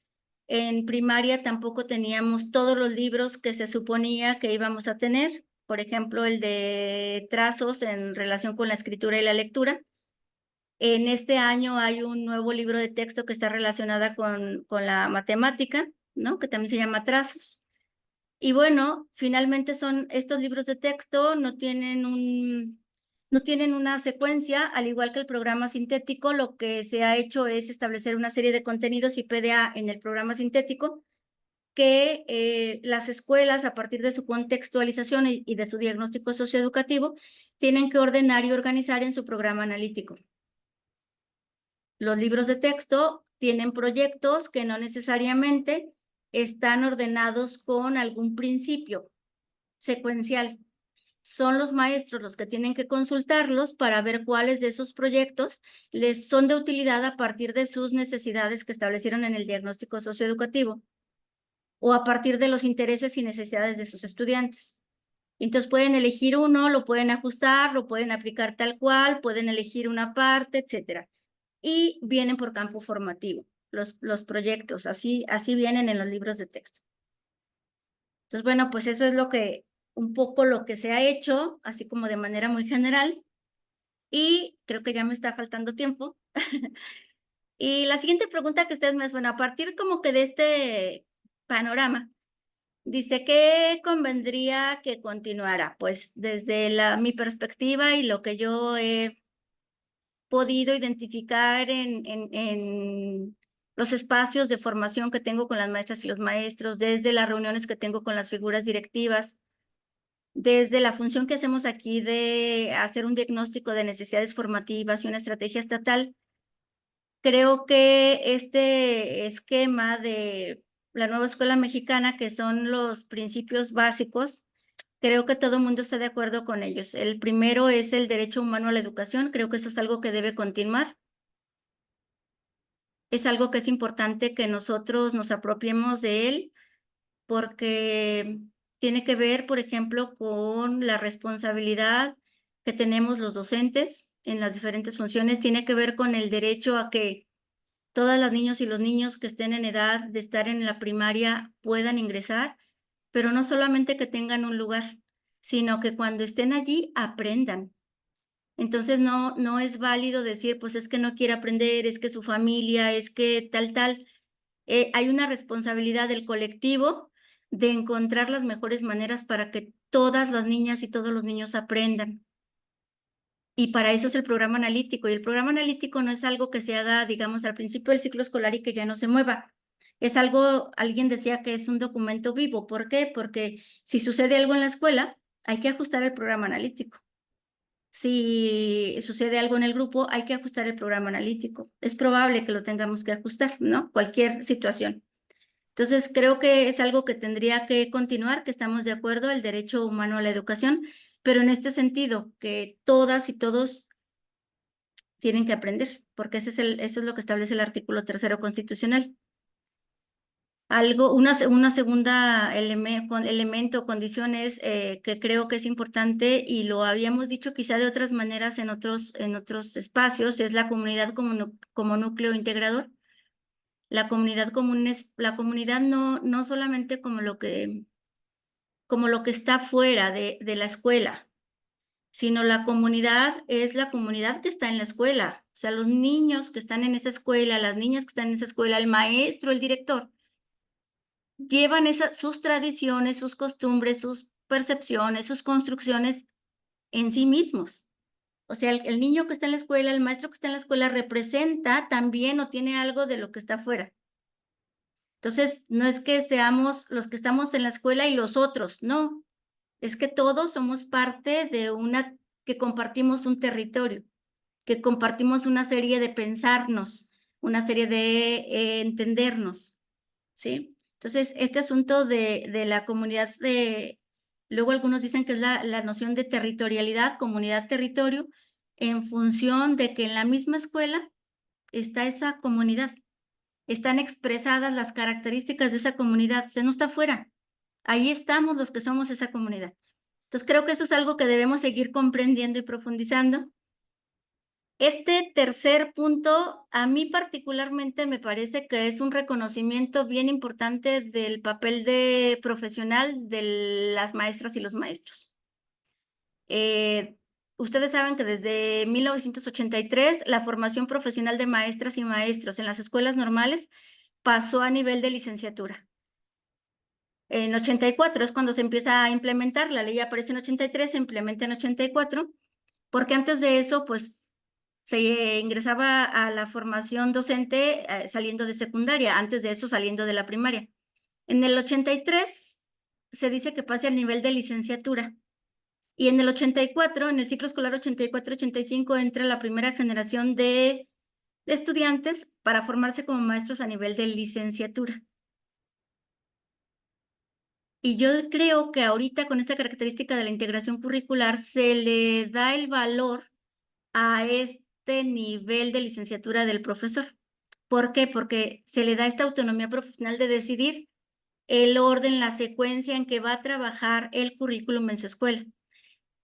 Speaker 3: En primaria tampoco teníamos todos los libros que se suponía que íbamos a tener. Por ejemplo, el de trazos en relación con la escritura y la lectura. En este año hay un nuevo libro de texto que está relacionada con la matemática, ¿no? Que también se llama Trazos. Y bueno, finalmente son estos libros de texto, no tienen una secuencia, al igual que el programa sintético. Lo que se ha hecho es establecer una serie de contenidos y PDA en el programa sintético que las escuelas, a partir de su contextualización y de su diagnóstico socioeducativo, tienen que ordenar y organizar en su programa analítico. Los libros de texto tienen proyectos que no necesariamente están ordenados con algún principio secuencial. Son los maestros los que tienen que consultarlos para ver cuáles de esos proyectos les son de utilidad a partir de sus necesidades que establecieron en el diagnóstico socioeducativo o a partir de los intereses y necesidades de sus estudiantes. Entonces pueden elegir uno, lo pueden ajustar, lo pueden aplicar tal cual, pueden elegir una parte, etcétera. Y vienen por campo formativo los proyectos, así vienen en los libros de texto. Entonces, bueno, pues eso es un poco lo que se ha hecho, así como de manera muy general. Y creo que ya me está faltando tiempo. Y la siguiente pregunta que ustedes me hacen, bueno, a partir como que de este panorama, dice, ¿qué convendría que continuara? Pues desde mi perspectiva y lo que yo he podido identificar en los espacios de formación que tengo con las maestras y los maestros, desde las reuniones que tengo con las figuras directivas, desde la función que hacemos aquí de hacer un diagnóstico de necesidades formativas y una estrategia estatal, creo que este esquema de la nueva escuela mexicana, que son los principios básicos, creo que todo el mundo está de acuerdo con ellos. El primero es el derecho humano a la educación. Creo que eso es algo que debe continuar. Es algo que es importante que nosotros nos apropiemos de él porque tiene que ver, por ejemplo, con la responsabilidad que tenemos los docentes en las diferentes funciones. Tiene que ver con el derecho a que todas las niños y los niños que estén en edad de estar en la primaria puedan ingresar, pero no solamente que tengan un lugar, sino que cuando estén allí aprendan. Entonces no es válido decir, pues es que no quiere aprender, es que su familia, es que tal. Hay una responsabilidad del colectivo de encontrar las mejores maneras para que todas las niñas y todos los niños aprendan. Y para eso es el programa analítico. Y el programa analítico no es algo que se haga, digamos, al principio del ciclo escolar y que ya no se mueva. Es algo, alguien decía que es un documento vivo. ¿Por qué? Porque si sucede algo en la escuela, hay que ajustar el programa analítico. Si sucede algo en el grupo, hay que ajustar el programa analítico. Es probable que lo tengamos que ajustar, ¿no? Cualquier situación. Entonces, creo que es algo que tendría que continuar, que estamos de acuerdo, el derecho humano a la educación, pero en este sentido, que todas y todos tienen que aprender, porque eso es lo que establece el artículo 3º constitucional. Una segunda elemento o condición es que creo que es importante y lo habíamos dicho quizá de otras maneras en otros espacios, es la comunidad como núcleo integrador. La comunidad común es la comunidad no solamente como lo que está fuera de la escuela, sino la comunidad es la comunidad que está en la escuela. O sea, los niños que están en esa escuela, las niñas que están en esa escuela, el maestro, el director, llevan sus tradiciones, sus costumbres, sus percepciones, sus construcciones en sí mismos. O sea, el niño que está en la escuela, el maestro que está en la escuela representa también o tiene algo de lo que está afuera. Entonces, no es que seamos los que estamos en la escuela y los otros, no. Es que todos somos parte de que compartimos un territorio, que compartimos una serie de pensarnos, una serie de entendernos, ¿sí? Entonces, este asunto de la comunidad luego algunos dicen que es la noción de territorialidad, comunidad-territorio, en función de que en la misma escuela está esa comunidad, están expresadas las características de esa comunidad, o sea, no está afuera, ahí estamos los que somos esa comunidad. Entonces, creo que eso es algo que debemos seguir comprendiendo y profundizando. Este tercer punto, a mí particularmente me parece que es un reconocimiento bien importante del papel profesional de las maestras y los maestros. Ustedes saben que desde 1983 la formación profesional de maestras y maestros en las escuelas normales pasó a nivel de licenciatura. En 84 es cuando se empieza a implementar, la ley aparece en 83, se implementa en 84, porque antes de eso, pues, se ingresaba a la formación docente saliendo de secundaria, antes de eso saliendo de la primaria. En el 83 se dice que pase al nivel de licenciatura, y en el 84, en el ciclo escolar 84-85, entra la primera generación de estudiantes para formarse como maestros a nivel de licenciatura. Y yo creo que ahorita con esta característica de la integración curricular se le da el valor a este nivel de licenciatura del profesor. ¿Por qué? Porque se le da esta autonomía profesional de decidir el orden, la secuencia en que va a trabajar el currículum en su escuela.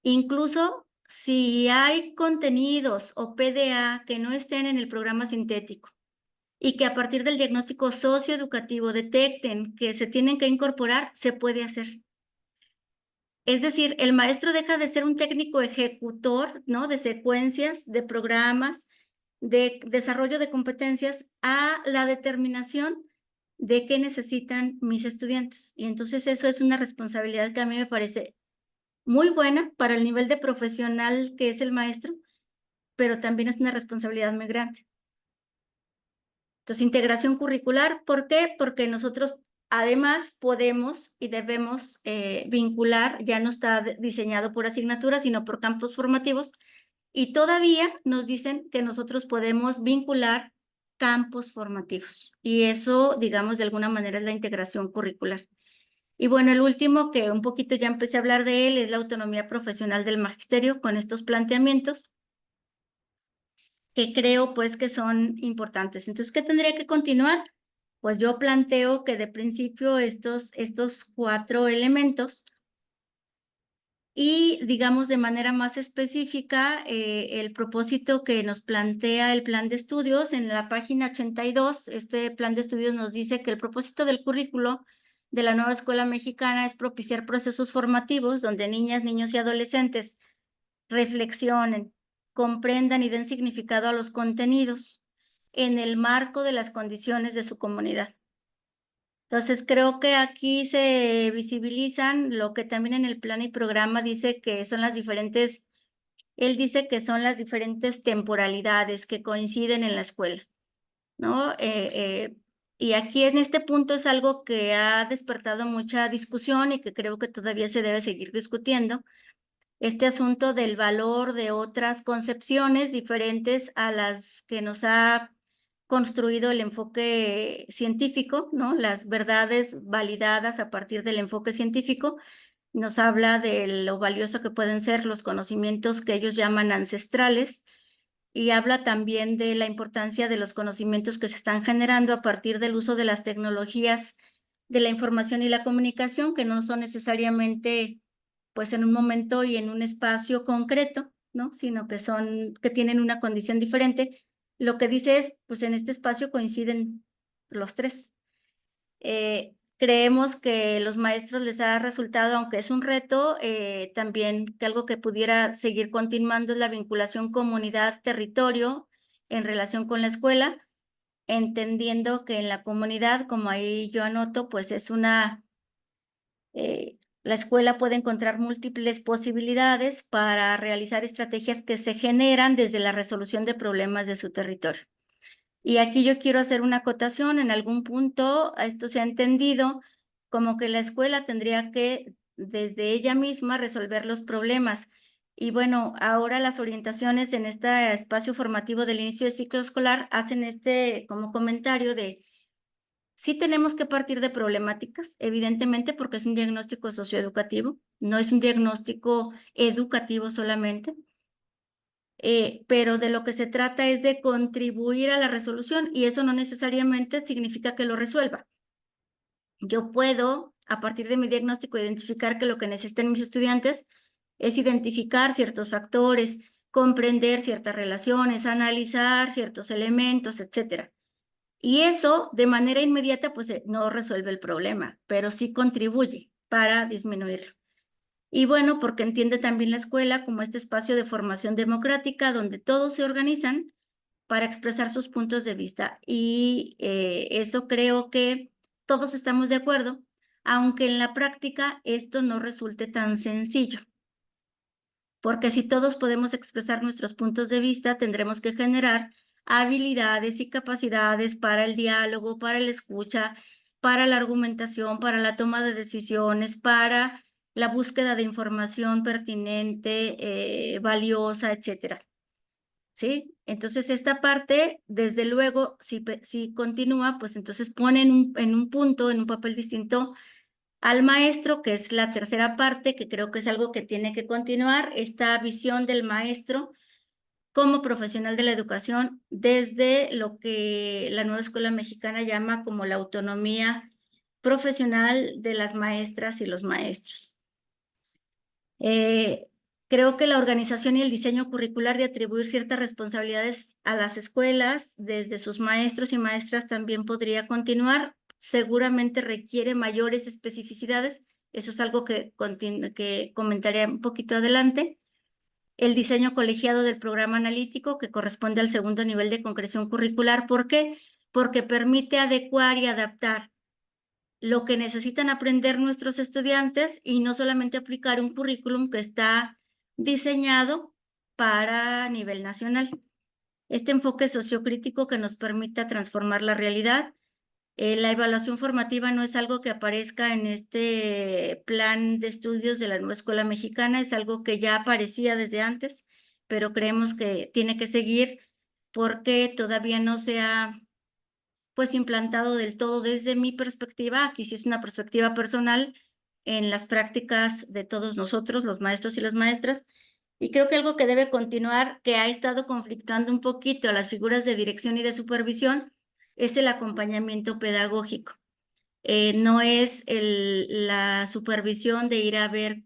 Speaker 3: Incluso si hay contenidos o PDA que no estén en el programa sintético, y que a partir del diagnóstico socioeducativo detecten que se tienen que incorporar, se puede hacer. Es decir, el maestro deja de ser un técnico ejecutor, ¿no? De secuencias, de programas, de desarrollo de competencias, a la determinación de qué necesitan mis estudiantes. Y entonces eso es una responsabilidad que a mí me parece muy buena para el nivel de profesional que es el maestro, pero también es una responsabilidad muy grande. Entonces, integración curricular, ¿por qué? Porque nosotros además podemos y debemos vincular, ya no está diseñado por asignatura, sino por campos formativos, y todavía nos dicen que nosotros podemos vincular campos formativos, y eso, digamos, de alguna manera es la integración curricular. Y bueno, el último, que un poquito ya empecé a hablar de él, es la autonomía profesional del magisterio con estos planteamientos que creo pues que son importantes. Entonces, ¿qué tendría que continuar? Pues yo planteo que de principio estos 4 elementos y digamos de manera más específica el propósito que nos plantea el plan de estudios en la página 82, este plan de estudios nos dice que el propósito del currículo de la nueva escuela mexicana es propiciar procesos formativos donde niñas, niños y adolescentes reflexionen, comprendan y den significado a los contenidos en el marco de las condiciones de su comunidad. Entonces, creo que aquí se visibilizan lo que también en el plan y programa dice que son las diferentes, él dice que son las diferentes temporalidades que coinciden en la escuela, ¿no? Y aquí en este punto es algo que ha despertado mucha discusión y que creo que todavía se debe seguir discutiendo, este asunto del valor de otras concepciones diferentes a las que nos ha construido el enfoque científico, ¿no? Las verdades validadas a partir del enfoque científico nos habla de lo valioso que pueden ser los conocimientos que ellos llaman ancestrales y habla también de la importancia de los conocimientos que se están generando a partir del uso de las tecnologías de la información y la comunicación, que no son necesariamente pues en un momento y en un espacio concreto, ¿no? Sino que tienen una condición diferente. Lo que dice es, pues en este espacio coinciden los tres. Creemos que los maestros les ha resultado, aunque es un reto, también que algo que pudiera seguir continuando es la vinculación comunidad-territorio en relación con la escuela, entendiendo que en la comunidad, como ahí yo anoto, pues es la escuela puede encontrar múltiples posibilidades para realizar estrategias que se generan desde la resolución de problemas de su territorio. Y aquí yo quiero hacer una acotación, en algún punto esto se ha entendido como que la escuela tendría que desde ella misma resolver los problemas. Y bueno, ahora las orientaciones en este espacio formativo del inicio del ciclo escolar hacen este como comentario de sí tenemos que partir de problemáticas, evidentemente, porque es un diagnóstico socioeducativo, no es un diagnóstico educativo solamente, pero de lo que se trata es de contribuir a la resolución y eso no necesariamente significa que lo resuelva. Yo puedo, a partir de mi diagnóstico, identificar que lo que necesitan mis estudiantes es identificar ciertos factores, comprender ciertas relaciones, analizar ciertos elementos, etcétera. Y eso de manera inmediata pues no resuelve el problema, pero sí contribuye para disminuirlo. Y bueno, porque entiende también la escuela como este espacio de formación democrática donde todos se organizan para expresar sus puntos de vista. Y eso creo que todos estamos de acuerdo, aunque en la práctica esto no resulte tan sencillo. Porque si todos podemos expresar nuestros puntos de vista, tendremos que generar habilidades y capacidades para el diálogo, para la escucha, para la argumentación, para la toma de decisiones, para la búsqueda de información pertinente, valiosa, etcétera. ¿Sí? Entonces, esta parte, desde luego, si continúa, pues entonces pone en un punto, en un papel distinto al maestro, que es la tercera parte, que creo que es algo que tiene que continuar, esta visión del maestro como profesional de la educación desde lo que la nueva escuela mexicana llama como la autonomía profesional de las maestras y los maestros. Creo que la organización y el diseño curricular de atribuir ciertas responsabilidades a las escuelas, desde sus maestros y maestras, también podría continuar. Seguramente requiere mayores especificidades. Eso es algo que comentaré un poquito adelante. El diseño colegiado del programa analítico, que corresponde al segundo nivel de concreción curricular. ¿Por qué? Porque permite adecuar y adaptar lo que necesitan aprender nuestros estudiantes y no solamente aplicar un currículum que está diseñado para nivel nacional. Este enfoque sociocrítico que nos permita transformar la realidad. La evaluación formativa no es algo que aparezca en este plan de estudios de la nueva escuela mexicana, es algo que ya aparecía desde antes, pero creemos que tiene que seguir porque todavía no se ha pues implantado del todo desde mi perspectiva. Aquí sí es una perspectiva personal en las prácticas de todos nosotros, los maestros y las maestras. Y creo que algo que debe continuar, que ha estado conflictuando un poquito a las figuras de dirección y de supervisión, es el acompañamiento pedagógico. No es la supervisión de ir a ver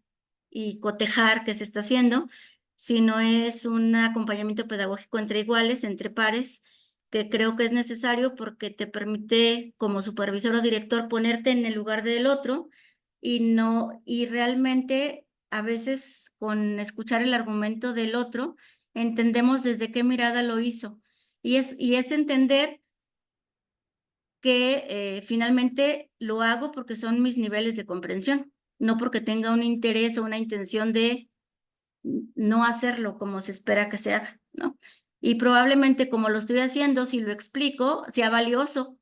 Speaker 3: y cotejar qué se está haciendo, sino es un acompañamiento pedagógico entre iguales, entre pares, que creo que es necesario porque te permite como supervisor o director ponerte en el lugar del otro y realmente a veces con escuchar el argumento del otro entendemos desde qué mirada lo hizo y es entender que finalmente lo hago porque son mis niveles de comprensión, no porque tenga un interés o una intención de no hacerlo como se espera que se haga, ¿no? Y probablemente como lo estoy haciendo, si lo explico, sea valioso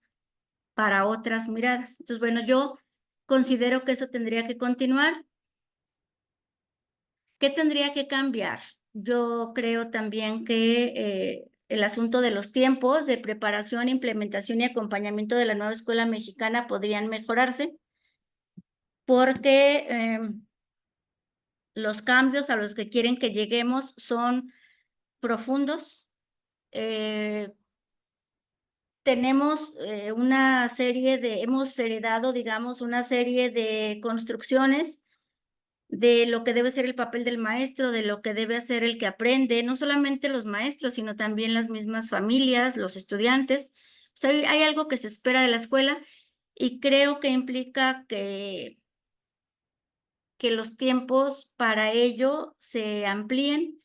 Speaker 3: para otras miradas. Entonces, bueno, yo considero que eso tendría que continuar. ¿Qué tendría que cambiar? Yo creo también que el asunto de los tiempos de preparación, implementación y acompañamiento de la nueva escuela mexicana podrían mejorarse porque los cambios a los que quieren que lleguemos son profundos. Tenemos hemos heredado, digamos, una serie de construcciones de lo que debe ser el papel del maestro, de lo que debe hacer el que aprende, no solamente los maestros, sino también las mismas familias, los estudiantes. O sea, hay algo que se espera de la escuela y creo que implica que los tiempos para ello se amplíen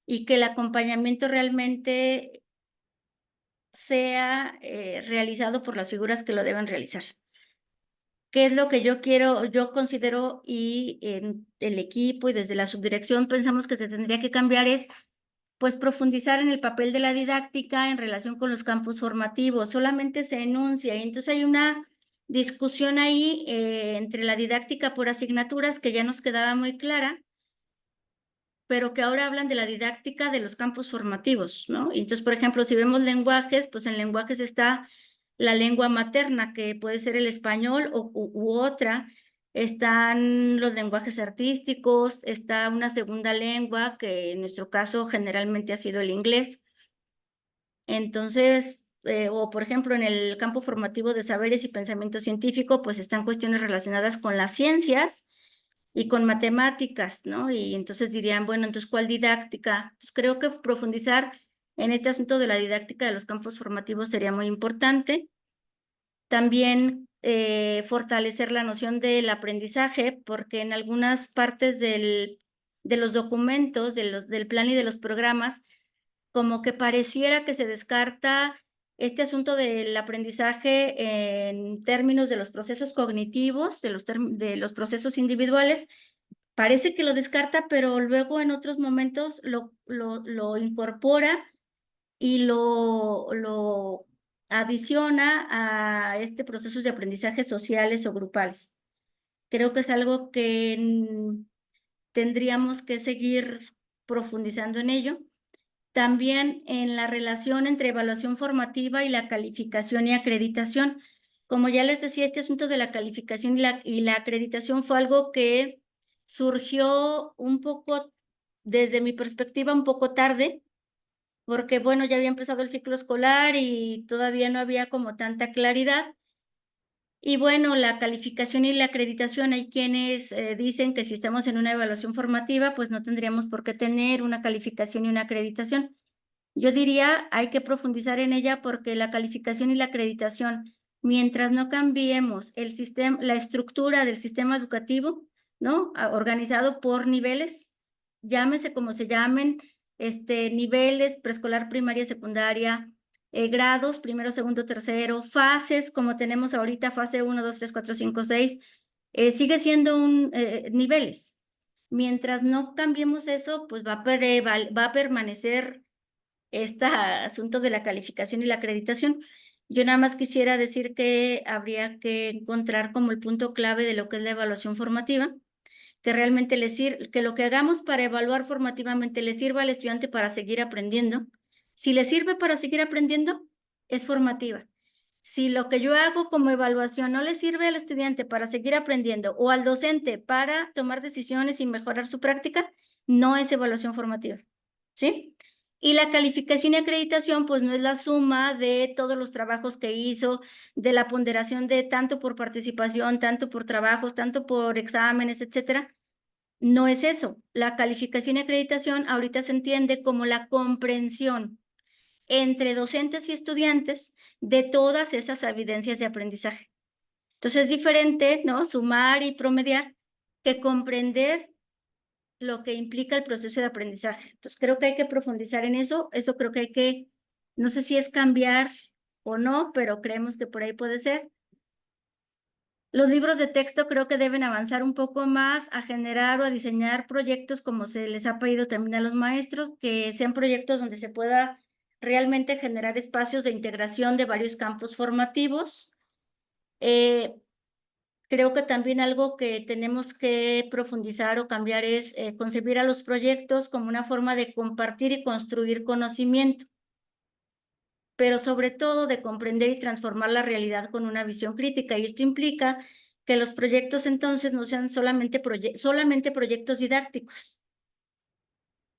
Speaker 3: y que el acompañamiento realmente sea realizado por las figuras que lo deben realizar. ¿Qué es lo que yo considero y en el equipo y desde la subdirección pensamos que se tendría que cambiar es pues profundizar en el papel de la didáctica en relación con los campos formativos? Solamente se enuncia y entonces hay una discusión ahí entre la didáctica por asignaturas que ya nos quedaba muy clara, pero que ahora hablan de la didáctica de los campos formativos, ¿no? Y entonces, por ejemplo, si vemos lenguajes, pues en lenguajes está la lengua materna, que puede ser el español u otra. Están los lenguajes artísticos, está una segunda lengua, que en nuestro caso generalmente ha sido el inglés. Entonces, o por ejemplo, en el campo formativo de saberes y pensamiento científico, pues están cuestiones relacionadas con las ciencias y con matemáticas, ¿no? Y entonces dirían, bueno, entonces, ¿cuál didáctica? Entonces, creo que profundizar en este asunto de la didáctica de los campos formativos sería muy importante. También fortalecer la noción del aprendizaje, porque en algunas partes de los documentos, del plan y de los programas, como que pareciera que se descarta este asunto del aprendizaje en términos de los procesos cognitivos, de los procesos individuales. Parece que lo descarta, pero luego en otros momentos lo incorpora y lo adiciona a este proceso de aprendizaje sociales o grupales. Creo que es algo que tendríamos que seguir profundizando en ello. También en la relación entre evaluación formativa y la calificación y acreditación. Como ya les decía, este asunto de la calificación y la acreditación fue algo que surgió un poco, desde mi perspectiva, un poco tarde, porque bueno, ya había empezado el ciclo escolar y todavía no había como tanta claridad. Y bueno, la calificación y la acreditación, hay quienes dicen que si estamos en una evaluación formativa, pues no tendríamos por qué tener una calificación y una acreditación. Yo diría, hay que profundizar en ella porque la calificación y la acreditación, mientras no cambiemos el sistema, la estructura del sistema educativo, ¿no? Organizado por niveles, llámese como se llamen, niveles, preescolar, primaria, secundaria, grados, primero, segundo, tercero, fases, como tenemos ahorita, fase 1, 2, 3, 4, 5, 6, sigue siendo niveles. Mientras no cambiemos eso, pues va a permanecer este asunto de la calificación y la acreditación. Yo nada más quisiera decir que habría que encontrar como el punto clave de lo que es la evaluación formativa, que realmente que lo que hagamos para evaluar formativamente le sirva al estudiante para seguir aprendiendo. Si le sirve para seguir aprendiendo, es formativa. Si lo que yo hago como evaluación no le sirve al estudiante para seguir aprendiendo o al docente para tomar decisiones y mejorar su práctica, no es evaluación formativa, ¿sí? Y la calificación y acreditación, pues no es la suma de todos los trabajos que hizo, de la ponderación de tanto por participación, tanto por trabajos, tanto por exámenes, etcétera. No es eso. La calificación y acreditación ahorita se entiende como la comprensión entre docentes y estudiantes de todas esas evidencias de aprendizaje. Entonces es diferente, ¿no? Sumar y promediar que comprender lo que implica el proceso de aprendizaje. Entonces creo que hay que profundizar en eso. Eso creo que hay que, no sé si es cambiar o no, pero creemos que por ahí puede ser. Los libros de texto creo que deben avanzar un poco más a generar o a diseñar proyectos como se les ha pedido también a los maestros, que sean proyectos donde se pueda realmente generar espacios de integración de varios campos formativos. Creo que también algo que tenemos que profundizar o cambiar es concebir a los proyectos como una forma de compartir y construir conocimiento, pero sobre todo de comprender y transformar la realidad con una visión crítica. Y esto implica que los proyectos entonces no sean solamente proyectos didácticos,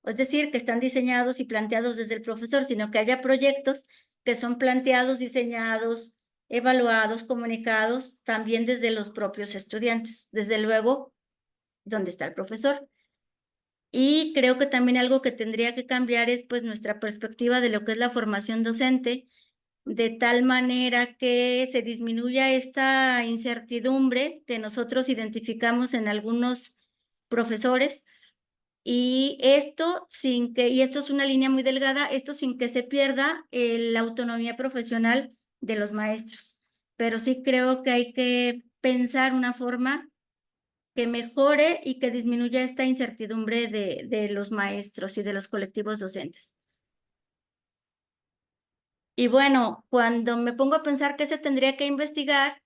Speaker 3: es decir, que están diseñados y planteados desde el profesor, sino que haya proyectos que son planteados, diseñados, evaluados, comunicados también desde los propios estudiantes, desde luego, donde está el profesor. Y creo que también algo que tendría que cambiar es pues nuestra perspectiva de lo que es la formación docente, de tal manera que se disminuya esta incertidumbre que nosotros identificamos en algunos profesores, y esto y esto es una línea muy delgada, esto sin que se pierda la autonomía profesional de los maestros. Pero sí creo que hay que pensar una forma que mejore y que disminuya esta incertidumbre de los maestros y de los colectivos docentes. Y bueno, cuando me pongo a pensar qué se tendría que investigar,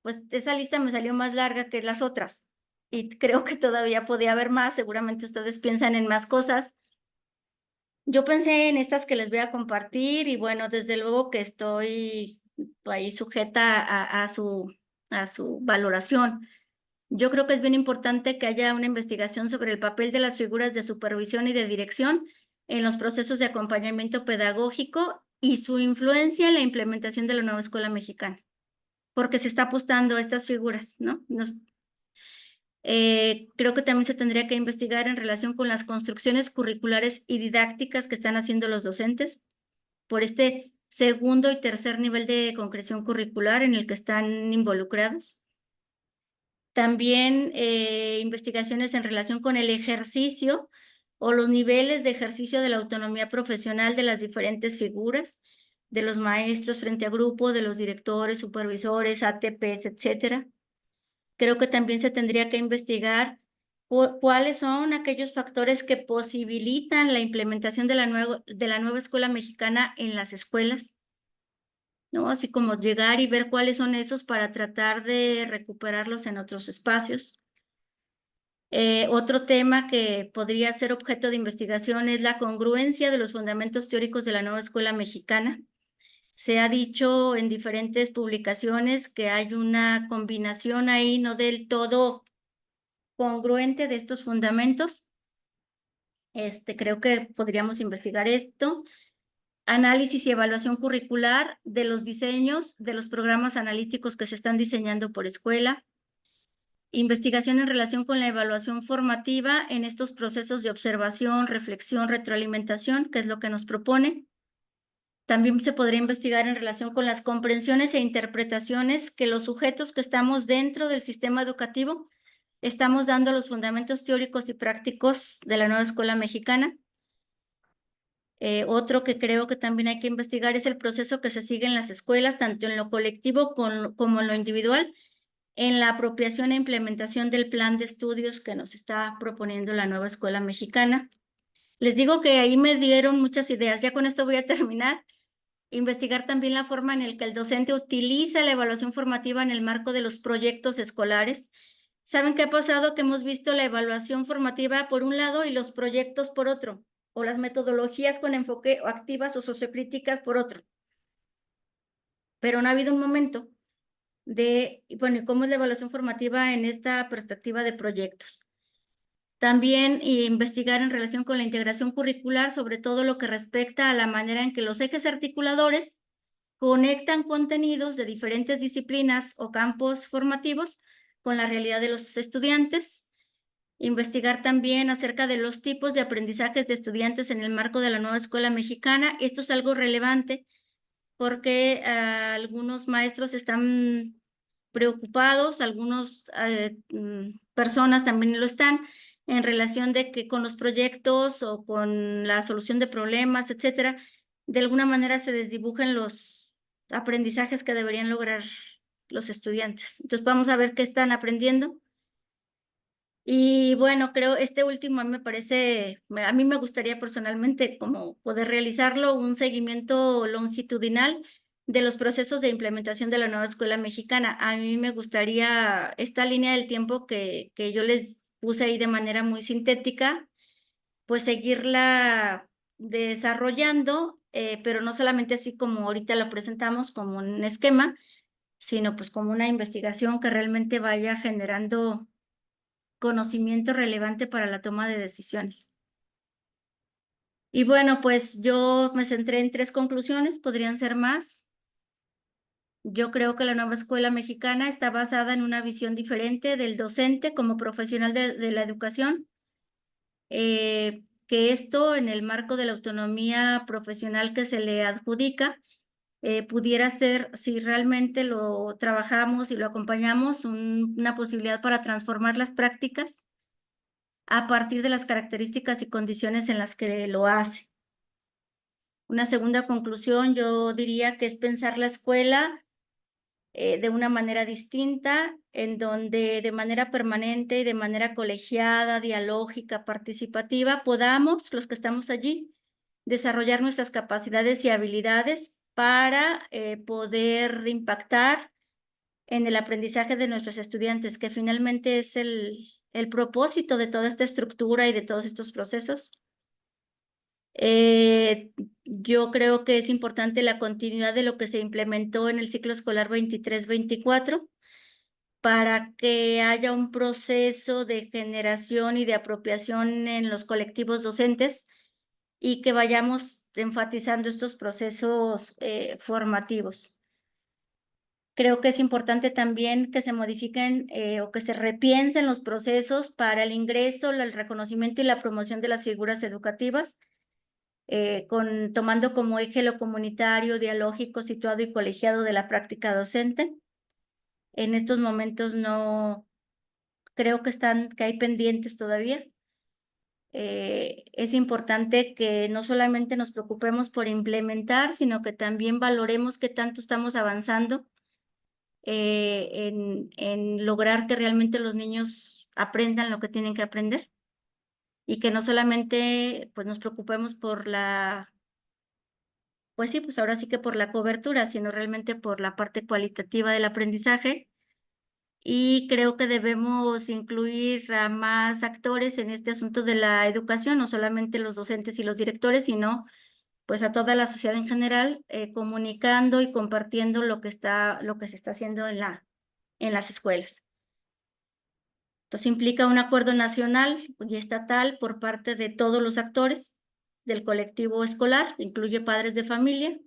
Speaker 3: pues esa lista me salió más larga que las otras. Y creo que todavía podía haber más, seguramente ustedes piensan en más cosas. Yo pensé en estas que les voy a compartir y bueno, desde luego que estoy ahí sujeta a su valoración. Yo creo que es bien importante que haya una investigación sobre el papel de las figuras de supervisión y de dirección en los procesos de acompañamiento pedagógico y su influencia en la implementación de la nueva escuela mexicana, porque se está apostando a estas figuras, ¿no? Creo que también se tendría que investigar en relación con las construcciones curriculares y didácticas que están haciendo los docentes por este segundo y tercer nivel de concreción curricular en el que están involucrados. También investigaciones en relación con el ejercicio o los niveles de ejercicio de la autonomía profesional de las diferentes figuras, de los maestros frente a grupo, de los directores, supervisores, ATPs, etcétera. Creo que también se tendría que investigar cuáles son aquellos factores que posibilitan la implementación de la nueva escuela mexicana en las escuelas, ¿no? Así como llegar y ver cuáles son esos para tratar de recuperarlos en otros espacios. Otro tema que podría ser objeto de investigación es la congruencia de los fundamentos teóricos de la nueva escuela mexicana. Se ha dicho en diferentes publicaciones que hay una combinación ahí no del todo congruente de estos fundamentos. Creo que podríamos investigar esto. análisis y evaluación curricular de los diseños de los programas analíticos que se están diseñando por escuela, investigación en relación con la evaluación formativa en estos procesos de observación, reflexión, retroalimentación, que es lo que nos propone. También se podría investigar en relación con las comprensiones e interpretaciones que los sujetos que estamos dentro del sistema educativo estamos dando los fundamentos teóricos y prácticos de la nueva escuela mexicana. Otro que creo que también hay que investigar es el proceso que se sigue en las escuelas, tanto en lo colectivo como en lo individual, en la apropiación e implementación del plan de estudios que nos está proponiendo la nueva escuela mexicana. Les digo que ahí me dieron muchas ideas. Ya con esto voy a terminar. Investigar también la forma en la que el docente utiliza la evaluación formativa en el marco de los proyectos escolares. ¿Saben qué ha pasado? Que hemos visto la evaluación formativa por un lado y los proyectos por otro, o las metodologías con enfoque activas o sociocríticas por otro. Pero no ha habido un momento de, bueno, ¿cómo es la evaluación formativa en esta perspectiva de proyectos? También investigar en relación con la integración curricular, sobre todo lo que respecta a la manera en que los ejes articuladores conectan contenidos de diferentes disciplinas o campos formativos con la realidad de los estudiantes. Investigar también acerca de los tipos de aprendizajes de estudiantes en el marco de la nueva escuela mexicana. Esto es algo relevante porque algunos maestros están preocupados, algunas personas también lo están, en relación de que con los proyectos o con la solución de problemas, etcétera, de alguna manera se desdibujan los aprendizajes que deberían lograr los estudiantes. Entonces vamos a ver qué están aprendiendo. Y bueno, creo este último a mí me parece, a mí me gustaría personalmente como poder realizarlo, un seguimiento longitudinal de los procesos de implementación de la nueva escuela mexicana. A mí me gustaría esta línea del tiempo que yo les puse ahí de manera muy sintética, pues seguirla desarrollando, pero no solamente así como ahorita lo presentamos como un esquema, sino pues como una investigación que realmente vaya generando conocimiento relevante para la toma de decisiones. Y bueno, pues yo me centré en 3 conclusiones, podrían ser más. Yo creo que la nueva escuela mexicana está basada en una visión diferente del docente como profesional de la educación, que esto en el marco de la autonomía profesional que se le adjudica, pudiera ser, si realmente lo trabajamos y lo acompañamos, una posibilidad para transformar las prácticas a partir de las características y condiciones en las que lo hace. Una segunda conclusión, yo diría que es pensar la escuela de una manera distinta, en donde de manera permanente y de manera colegiada, dialógica, participativa, podamos, los que estamos allí, desarrollar nuestras capacidades y habilidades para poder impactar en el aprendizaje de nuestros estudiantes, que finalmente es el propósito de toda esta estructura y de todos estos procesos. Yo creo que es importante la continuidad de lo que se implementó en el ciclo escolar 23-24 para que haya un proceso de generación y de apropiación en los colectivos docentes y que vayamos enfatizando estos procesos formativos. Creo que es importante también que se modifiquen o que se repiensen los procesos para el ingreso, el reconocimiento y la promoción de las figuras educativas, tomando como eje lo comunitario, dialógico, situado y colegiado de la práctica docente. En estos momentos no creo que hay pendientes todavía. Es importante que no solamente nos preocupemos por implementar, sino que también valoremos qué tanto estamos avanzando en lograr que realmente los niños aprendan lo que tienen que aprender y que no solamente pues nos preocupemos por pues sí, pues ahora sí que por la cobertura, sino realmente por la parte cualitativa del aprendizaje. Y creo que debemos incluir a más actores en este asunto de la educación, no solamente los docentes y los directores, sino pues a toda la sociedad en general, comunicando y compartiendo lo que se está haciendo en las escuelas. Entonces implica un acuerdo nacional y estatal por parte de todos los actores del colectivo escolar, incluye padres de familia,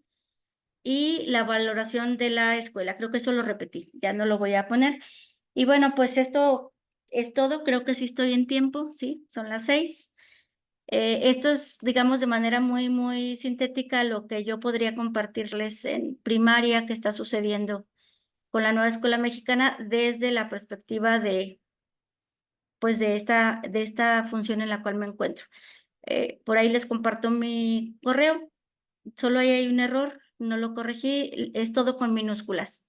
Speaker 3: y la valoración de la escuela. Creo que eso lo repetí, ya no lo voy a poner. Y bueno, pues esto es todo. Creo que sí estoy en tiempo, sí, son las 6. Esto es, digamos, de manera muy, muy sintética lo que yo podría compartirles en primaria que está sucediendo con la nueva escuela mexicana desde la perspectiva de, pues, de esta función en la cual me encuentro. Por ahí les comparto mi correo. Solo ahí hay un error, no lo corregí, es todo con minúsculas.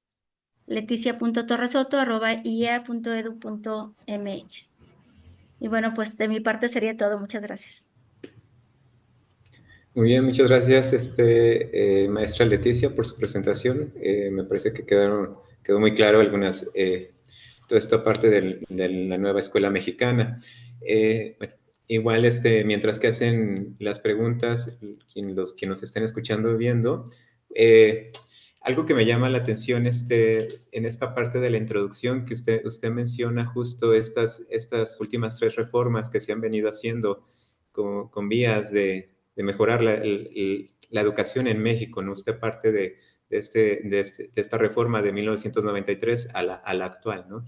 Speaker 3: leticia.torresoto@iea.edu.mx. Y bueno, pues de mi parte sería todo. Muchas gracias.
Speaker 1: Muy bien, muchas gracias, maestra Leticia, por su presentación. Me parece que quedó muy claro toda esta parte de la nueva escuela mexicana. Bueno, igual, mientras que hacen las preguntas, los que nos estén escuchando y viendo, algo que me llama la atención en esta parte de la introducción que usted menciona justo estas últimas 3 reformas que se han venido haciendo con vías de mejorar la educación en México, ¿no? Usted parte de esta reforma de 1993 a la actual, ¿no?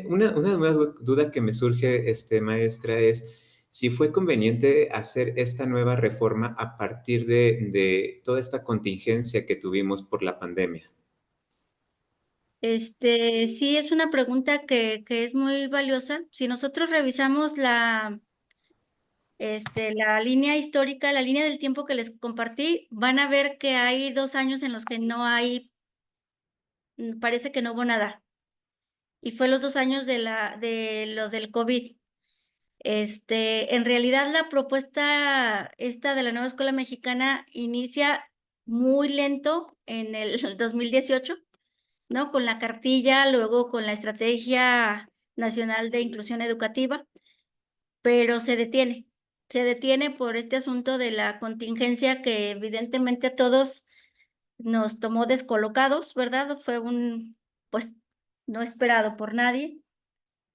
Speaker 1: Una duda que me surge, maestra, es si fue conveniente hacer esta nueva reforma a partir de toda esta contingencia que tuvimos por la pandemia.
Speaker 3: Sí, es una pregunta que es muy valiosa. Si nosotros revisamos la línea histórica, la línea del tiempo que les compartí, van a ver que hay 2 años en los que no hay, parece que no hubo nada. Y fue los 2 años de lo del COVID. En realidad la propuesta esta de la nueva escuela mexicana inicia muy lento en el 2018, ¿no? Con la cartilla, luego con la Estrategia Nacional de Inclusión Educativa, pero se detiene por este asunto de la contingencia que evidentemente a todos nos tomó descolocados, ¿verdad? Fue pues, no esperado por nadie.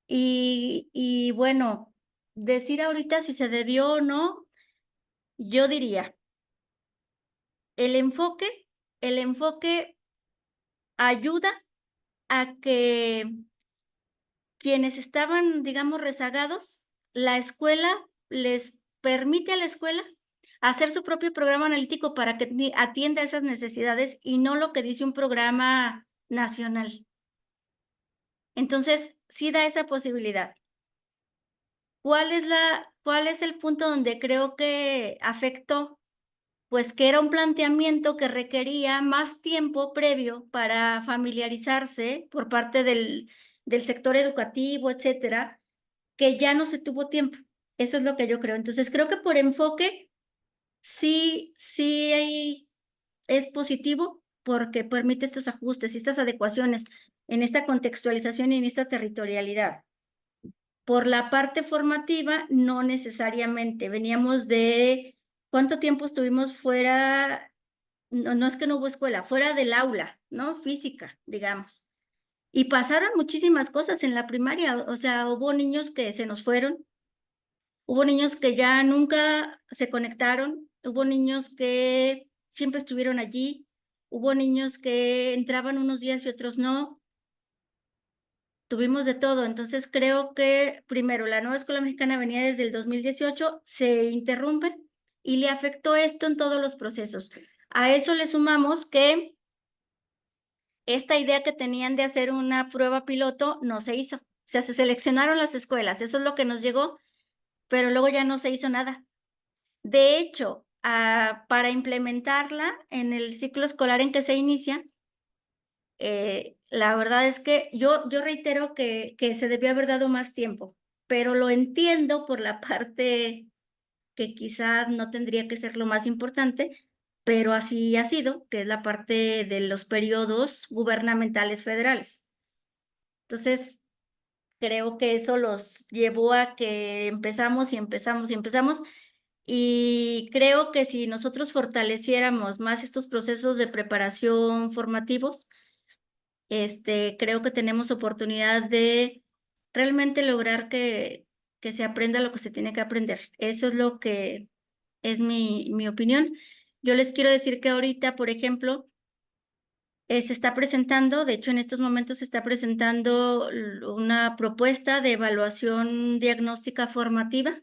Speaker 3: Y bueno, decir ahorita si se debió o no, yo diría, el enfoque ayuda a que quienes estaban, digamos, rezagados, la escuela les permite a la escuela hacer su propio programa analítico para que atienda esas necesidades y no lo que dice un programa nacional. Entonces, sí da esa posibilidad. ¿Cuál es el punto donde creo que afectó? Pues que era un planteamiento que requería más tiempo previo para familiarizarse por parte del sector educativo, etcétera, que ya no se tuvo tiempo. Eso es lo que yo creo. Entonces, creo que por enfoque sí es positivo porque permite estos ajustes y estas adecuaciones en esta contextualización y en esta territorialidad. Por la parte formativa, no necesariamente. Veníamos de cuánto tiempo estuvimos fuera, no es que no hubo escuela, fuera del aula, ¿no? Física, digamos. Y pasaron muchísimas cosas en la primaria, o sea, hubo niños que se nos fueron, hubo niños que ya nunca se conectaron, hubo niños que siempre estuvieron allí, hubo niños que entraban unos días y otros no. Tuvimos de todo, entonces creo que primero la nueva escuela mexicana venía desde el 2018, se interrumpe y le afectó esto en todos los procesos. A eso le sumamos que esta idea que tenían de hacer una prueba piloto no se hizo. O sea, se seleccionaron las escuelas, eso es lo que nos llegó, pero luego ya no se hizo nada. De hecho, para implementarla en el ciclo escolar en que se inicia, la verdad es que yo reitero que se debió haber dado más tiempo, pero lo entiendo por la parte que quizá no tendría que ser lo más importante, pero así ha sido, que es la parte de los periodos gubernamentales federales. Entonces, creo que eso los llevó a que empezamos y empezamos y empezamos. Y creo que si nosotros fortaleciéramos más estos procesos de preparación formativos, creo que tenemos oportunidad de realmente lograr que se aprenda lo que se tiene que aprender. Eso es lo que es mi opinión. Yo les quiero decir que ahorita, por ejemplo, se está presentando, de hecho en estos momentos se está presentando una propuesta de evaluación diagnóstica formativa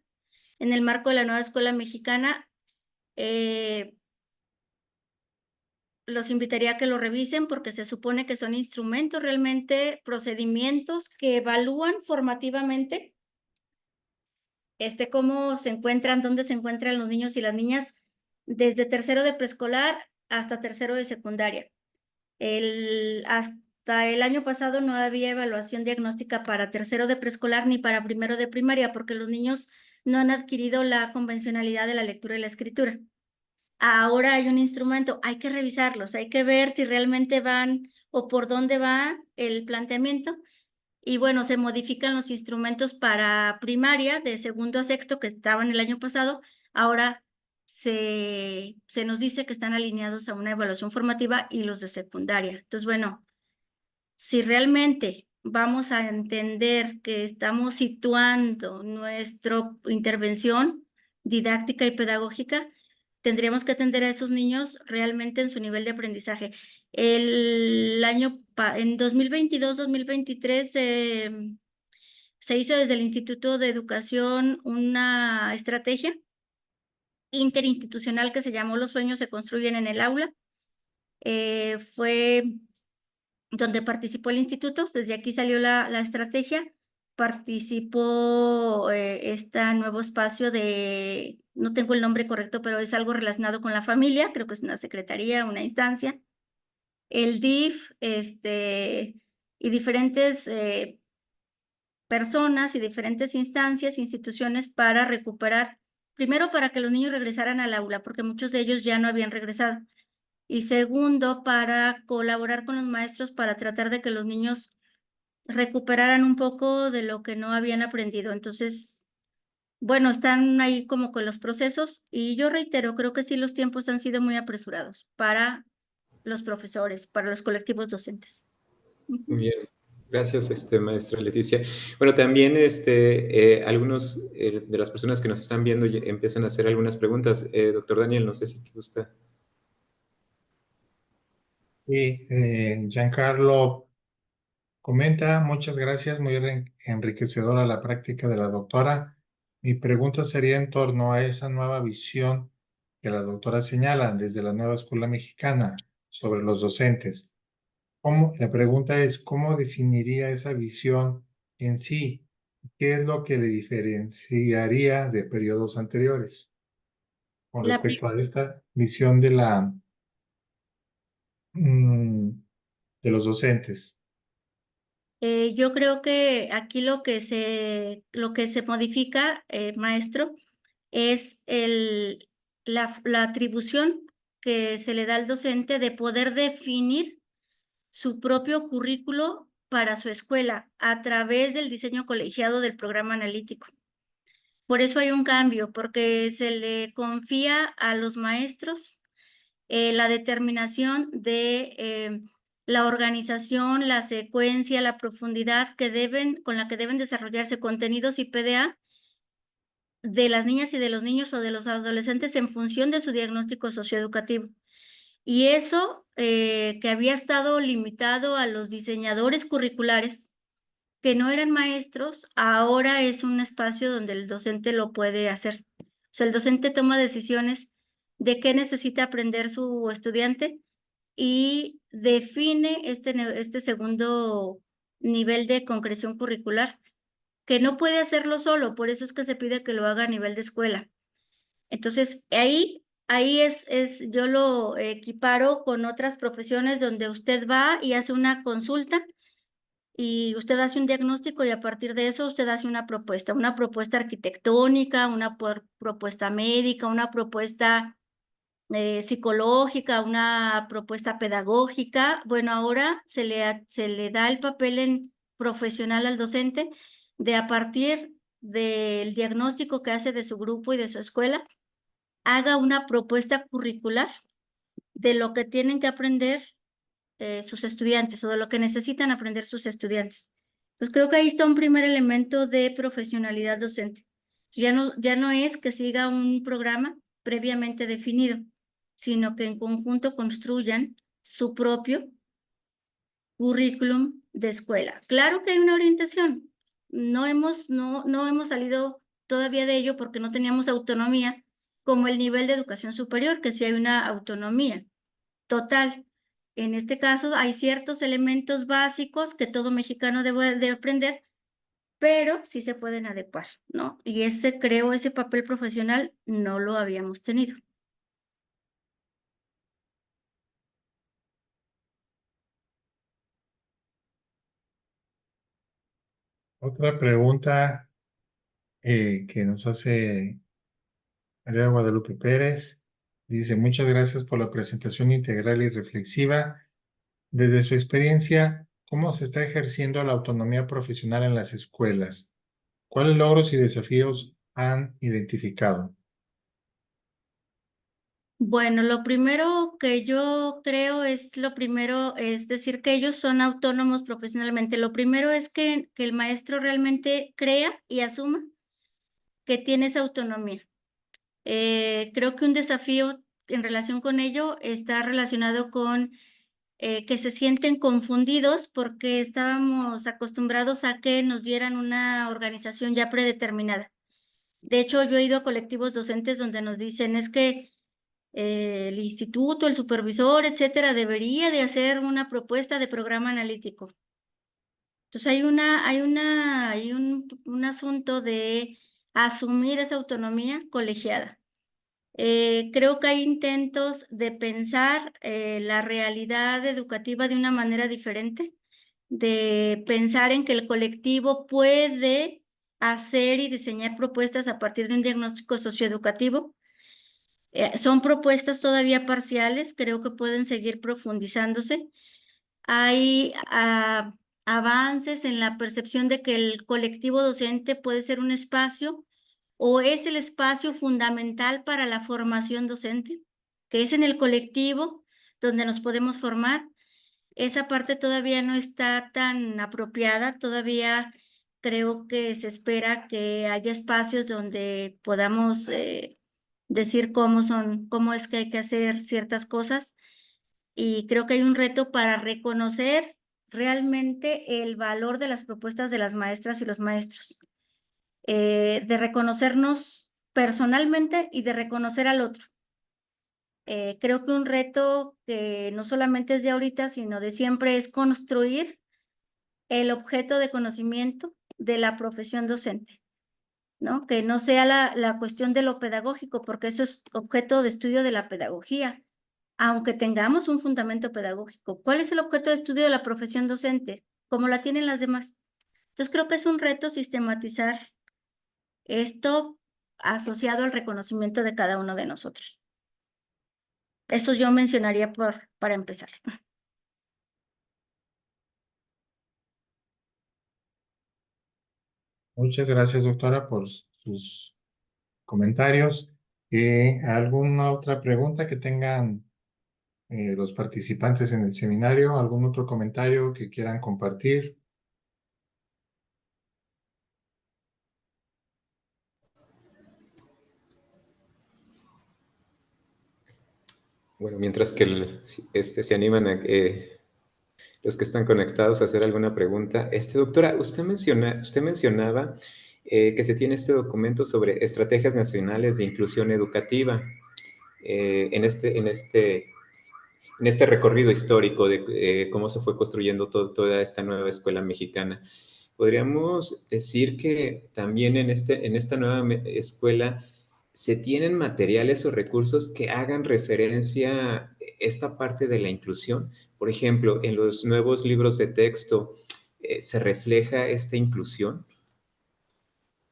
Speaker 3: en el marco de la nueva escuela mexicana. Los invitaría a que lo revisen porque se supone que son instrumentos realmente, procedimientos que evalúan formativamente cómo se encuentran, dónde se encuentran los niños y las niñas desde tercero de preescolar hasta tercero de secundaria. Hasta el año pasado no había evaluación diagnóstica para tercero de preescolar ni para primero de primaria porque los niños no han adquirido la convencionalidad de la lectura y la escritura. Ahora hay un instrumento, hay que revisarlos, hay que ver si realmente van o por dónde va el planteamiento. Y bueno, se modifican los instrumentos para primaria de segundo a sexto que estaban el año pasado. Ahora se nos dice que están alineados a una evaluación formativa y los de secundaria. Entonces, bueno, si realmente vamos a entender que estamos situando nuestra intervención didáctica y pedagógica, tendríamos que atender a esos niños realmente en su nivel de aprendizaje. En 2022-2023 se hizo desde el Instituto de Educación una estrategia interinstitucional que se llamó Los sueños se construyen en el aula. Fue donde participó el instituto, desde aquí salió la estrategia, participó este nuevo espacio de, no tengo el nombre correcto, pero es algo relacionado con la familia, creo que es una secretaría, una instancia, el DIF, y diferentes personas y diferentes instancias, instituciones para recuperar, primero para que los niños regresaran al aula, porque muchos de ellos ya no habían regresado. Y segundo, para colaborar con los maestros para tratar de que los niños recuperaran un poco de lo que no habían aprendido. Entonces, bueno, están ahí como con los procesos y yo reitero, creo que sí los tiempos han sido muy apresurados para los profesores, para los colectivos docentes.
Speaker 1: Muy bien. Gracias, maestra Leticia. Bueno, también algunos de las personas que nos están viendo empiezan a hacer algunas preguntas. Doctor Daniel, no sé si gusta.
Speaker 2: Sí, Giancarlo comenta, muchas gracias, muy enriquecedora la práctica de la doctora. Mi pregunta sería en torno a esa nueva visión que la doctora señala desde la nueva escuela mexicana sobre los docentes. La pregunta es, ¿cómo definiría esa visión en sí? ¿Qué es lo que le diferenciaría de periodos anteriores con respecto a esta visión de de los docentes?
Speaker 3: Yo creo que aquí lo que se modifica, maestro, es la atribución que se le da al docente de poder definir su propio currículo para su escuela a través del diseño colegiado del programa analítico. Por eso hay un cambio, porque se le confía a los maestros la determinación de la organización, la secuencia, la profundidad con la que deben desarrollarse contenidos y PDA de las niñas y de los niños o de los adolescentes en función de su diagnóstico socioeducativo. Y eso que había estado limitado a los diseñadores curriculares que no eran maestros, ahora es un espacio donde el docente lo puede hacer. O sea, el docente toma decisiones de qué necesita aprender su estudiante y define este segundo nivel de concreción curricular, que no puede hacerlo solo, por eso es que se pide que lo haga a nivel de escuela. Entonces, ahí yo lo equiparo con otras profesiones donde usted va y hace una consulta y usted hace un diagnóstico y a partir de eso usted hace una propuesta arquitectónica, una propuesta médica, una propuesta psicológica, una propuesta pedagógica. Bueno, ahora se le da el papel profesional al docente de a partir del diagnóstico que hace de su grupo y de su escuela, haga una propuesta curricular de lo que tienen que aprender sus estudiantes o de lo que necesitan aprender sus estudiantes. Entonces creo que ahí está un primer elemento de profesionalidad docente. Ya no es que siga un programa, previamente definido, sino que en conjunto construyan su propio currículum de escuela. Claro que hay una orientación. No hemos salido todavía de ello porque no teníamos autonomía como el nivel de educación superior, que sí hay una autonomía total. En este caso hay ciertos elementos básicos que todo mexicano debe de aprender, pero sí se pueden adecuar, ¿no? Y ese papel profesional no lo habíamos tenido.
Speaker 2: Otra pregunta que nos hace María Guadalupe Pérez. Dice, muchas gracias por la presentación integral y reflexiva. Desde su experiencia, ¿cómo se está ejerciendo la autonomía profesional en las escuelas? ¿Cuáles logros y desafíos han identificado?
Speaker 3: Bueno, lo primero que yo creo es decir que ellos son autónomos profesionalmente. Lo primero es que el maestro realmente crea y asuma que tiene esa autonomía. Creo que un desafío en relación con ello está relacionado con que se sienten confundidos porque estábamos acostumbrados a que nos dieran una organización ya predeterminada. De hecho, yo he ido a colectivos docentes donde nos dicen es que el instituto, el supervisor, etcétera, debería de hacer una propuesta de programa analítico. Entonces hay un asunto de asumir esa autonomía colegiada. Creo que hay intentos de pensar la realidad educativa de una manera diferente, de pensar en que el colectivo puede hacer y diseñar propuestas a partir de un diagnóstico socioeducativo. Son propuestas todavía parciales, creo que pueden seguir profundizándose. Hay avances en la percepción de que el colectivo docente puede ser un espacio o es el espacio fundamental para la formación docente, que es en el colectivo donde nos podemos formar. Esa parte todavía no está tan apropiada, todavía creo que se espera que haya espacios donde podamos decir cómo es que hay que hacer ciertas cosas. Y creo que hay un reto para reconocer realmente el valor de las propuestas de las maestras y los maestros, de reconocernos personalmente y de reconocer al otro. Creo que un reto que no solamente es de ahorita, sino de siempre, es construir el objeto de conocimiento de la profesión docente, ¿no? Que no sea la cuestión de lo pedagógico, porque eso es objeto de estudio de la pedagogía, aunque tengamos un fundamento pedagógico. ¿Cuál es el objeto de estudio de la profesión docente? Como la tienen las demás. Entonces creo que es un reto sistematizar esto asociado al reconocimiento de cada uno de nosotros. Eso yo mencionaría para empezar.
Speaker 2: Muchas gracias, doctora, por sus comentarios. ¿Alguna otra pregunta que tengan los participantes en el seminario? ¿Algún otro comentario que quieran compartir?
Speaker 1: Bueno, mientras que se animan los que están conectados a hacer alguna pregunta. Doctora, usted mencionaba que se tiene este documento sobre estrategias nacionales de inclusión educativa en este recorrido histórico de cómo se fue construyendo toda esta nueva escuela mexicana. Podríamos decir que también en esta nueva escuela se tienen materiales o recursos que hagan referencia a esta parte de la inclusión. Por ejemplo, en los nuevos libros de texto, ¿se refleja esta inclusión?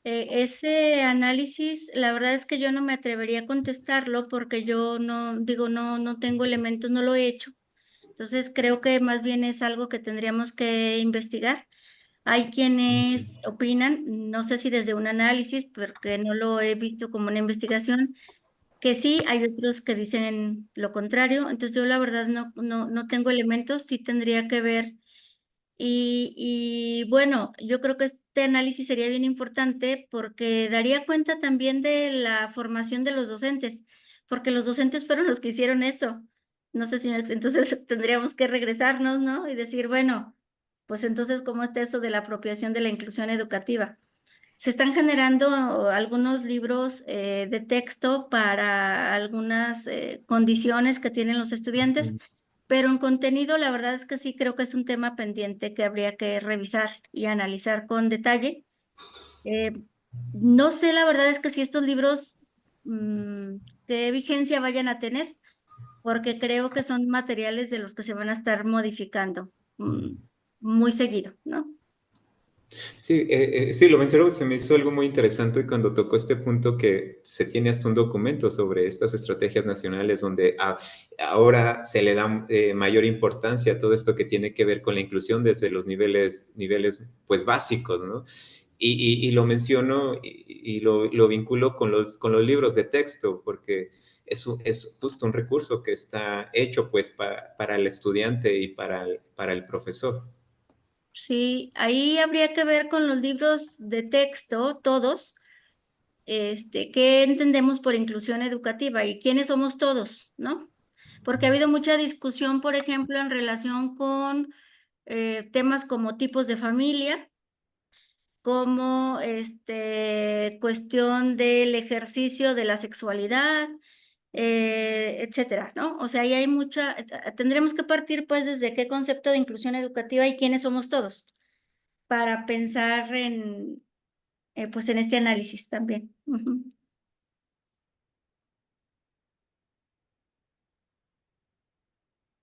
Speaker 3: Ese análisis, la verdad es que yo no me atrevería a contestarlo porque yo no tengo elementos, no lo he hecho. Entonces creo que más bien es algo que tendríamos que investigar. Hay quienes opinan, no sé si desde un análisis, porque no lo he visto como una investigación, que sí, hay otros que dicen lo contrario. Entonces yo la verdad no tengo elementos, sí tendría que ver. Y bueno, yo creo que este análisis sería bien importante porque daría cuenta también de la formación de los docentes, porque los docentes fueron los que hicieron eso. No sé si entonces tendríamos que regresarnos, ¿no? Y decir, bueno, pues entonces, ¿cómo está eso de la apropiación de la inclusión educativa? Se están generando algunos libros de texto para algunas condiciones que tienen los estudiantes, pero en contenido la verdad es que sí creo que es un tema pendiente que habría que revisar y analizar con detalle. Eh, no sé, la verdad es que si estos libros, qué vigencia vayan a tener, porque creo que son materiales de los que se van a estar modificando muy seguido, ¿no?
Speaker 1: Sí, sí, lo mencionó, se me hizo algo muy interesante cuando tocó este punto que se tiene hasta un documento sobre estas estrategias nacionales donde ahora se le da mayor importancia a todo esto que tiene que ver con la inclusión desde los niveles pues básicos, ¿no? Y lo menciono y lo vinculo con los libros de texto, porque es justo un recurso que está hecho pues para el estudiante y para el profesor.
Speaker 3: Sí, ahí habría que ver con los libros de texto, todos, qué entendemos por inclusión educativa y quiénes somos todos, ¿no? Porque ha habido mucha discusión, por ejemplo, en relación con temas como tipos de familia, como cuestión del ejercicio de la sexualidad, etcétera, ¿no? O sea, ahí hay tendremos que partir pues desde qué concepto de inclusión educativa y quiénes somos todos para pensar pues en este análisis también. Ujú.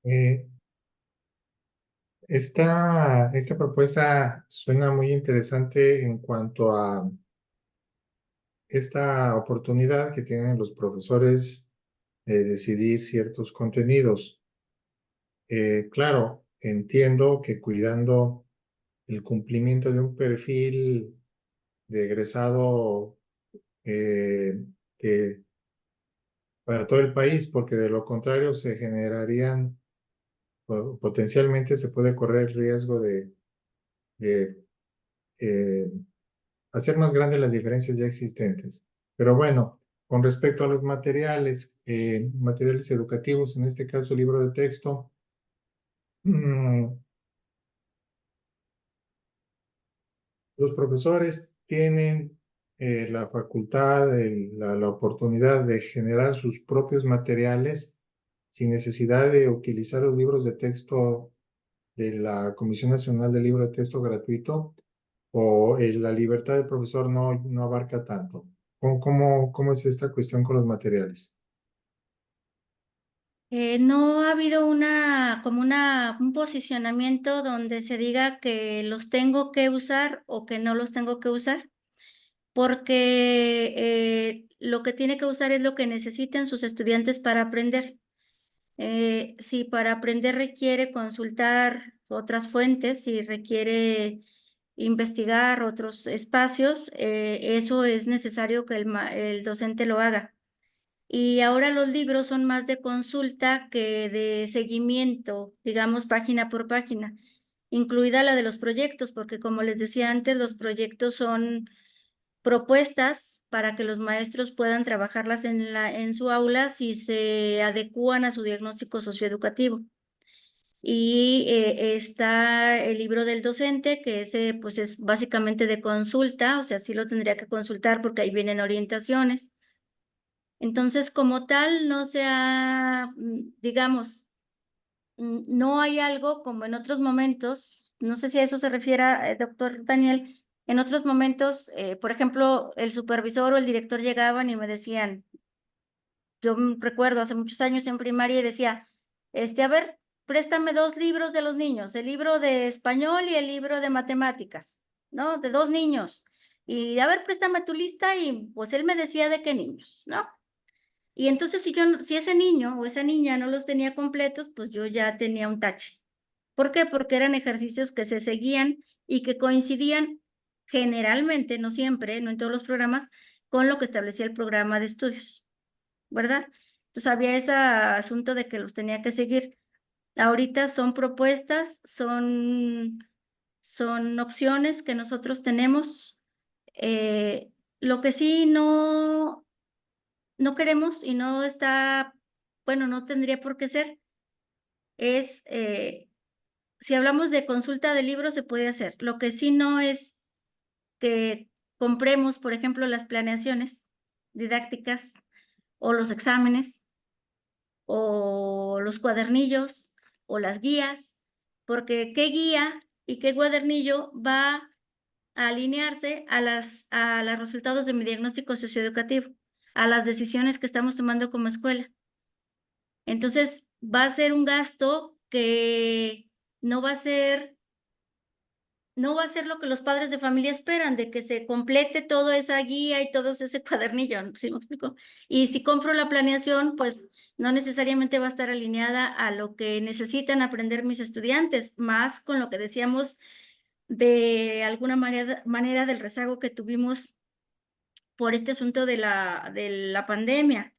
Speaker 2: Eh, esta propuesta suena muy interesante en cuanto a esta oportunidad que tienen los profesores de decidir ciertos contenidos. Claro, entiendo que cuidando el cumplimiento de un perfil de egresado eh, que para todo el país, porque de lo contrario se generarían, potencialmente se puede correr el riesgo de, eh, hacer más grandes las diferencias ya existentes. Pero bueno, con respecto a los materiales educativos, en este caso libro de texto, mm, los profesores tienen la facultad, la oportunidad de generar sus propios materiales sin necesidad de utilizar los libros de texto de la Comisión Nacional del Libro de Texto Gratuito, o la libertad del profesor no abarca tanto. ¿Cómo es esta cuestión con los materiales?
Speaker 3: No ha habido un posicionamiento donde se diga que los tengo que usar o que no los tengo que usar, porque lo que tiene que usar es lo que necesiten sus estudiantes para aprender. Si para aprender requiere consultar otras fuentes, si requiere investigar otros espacios, eso es necesario que el docente lo haga. Y ahora los libros son más de consulta que de seguimiento, digamos, página por página, incluida la de los proyectos, porque como les decía antes, los proyectos son propuestas para que los maestros puedan trabajarlas en su aula si se adecúan a su diagnóstico socioeducativo. Y está el libro del docente, que ese pues es básicamente de consulta, o sea, sí lo tendría que consultar porque ahí vienen orientaciones. Entonces, como tal, no se ha, digamos, no hay algo como en otros momentos, no sé si a eso se refiere, doctor Daniel, en otros momentos, por ejemplo, el supervisor o el director llegaban y me decían, yo recuerdo hace muchos años en primaria y decía, a ver, préstame 2 libros de los niños, el libro de español y el libro de matemáticas, ¿no? De 2 niños. Y a ver, préstame tu lista y pues él me decía de qué niños, ¿no? Y entonces si ese niño o esa niña no los tenía completos, pues yo ya tenía un tache. ¿Por qué? Porque eran ejercicios que se seguían y que coincidían generalmente, no siempre, no en todos los programas, con lo que establecía el programa de estudios, ¿verdad? Entonces había ese asunto de que los tenía que seguir. Ahorita son propuestas, son son opciones que nosotros tenemos. Lo que sí no queremos y no está, bueno, no tendría por qué ser, es, si hablamos de consulta de libros, se puede hacer. Lo que sí no es que compremos, por ejemplo, las planeaciones didácticas o los exámenes o los cuadernillos o las guías, porque qué guía y qué cuadernillo va a alinearse a los resultados de mi diagnóstico socioeducativo, a las decisiones que estamos tomando como escuela. Entonces, va a ser un gasto que no va a ser lo que los padres de familia esperan, de que se complete toda esa guía y todo ese cuadernillo, ¿sí me explico? Y si compro la planeación, pues no necesariamente va a estar alineada a lo que necesitan aprender mis estudiantes, más con lo que decíamos de alguna manera del rezago que tuvimos por este asunto de la pandemia.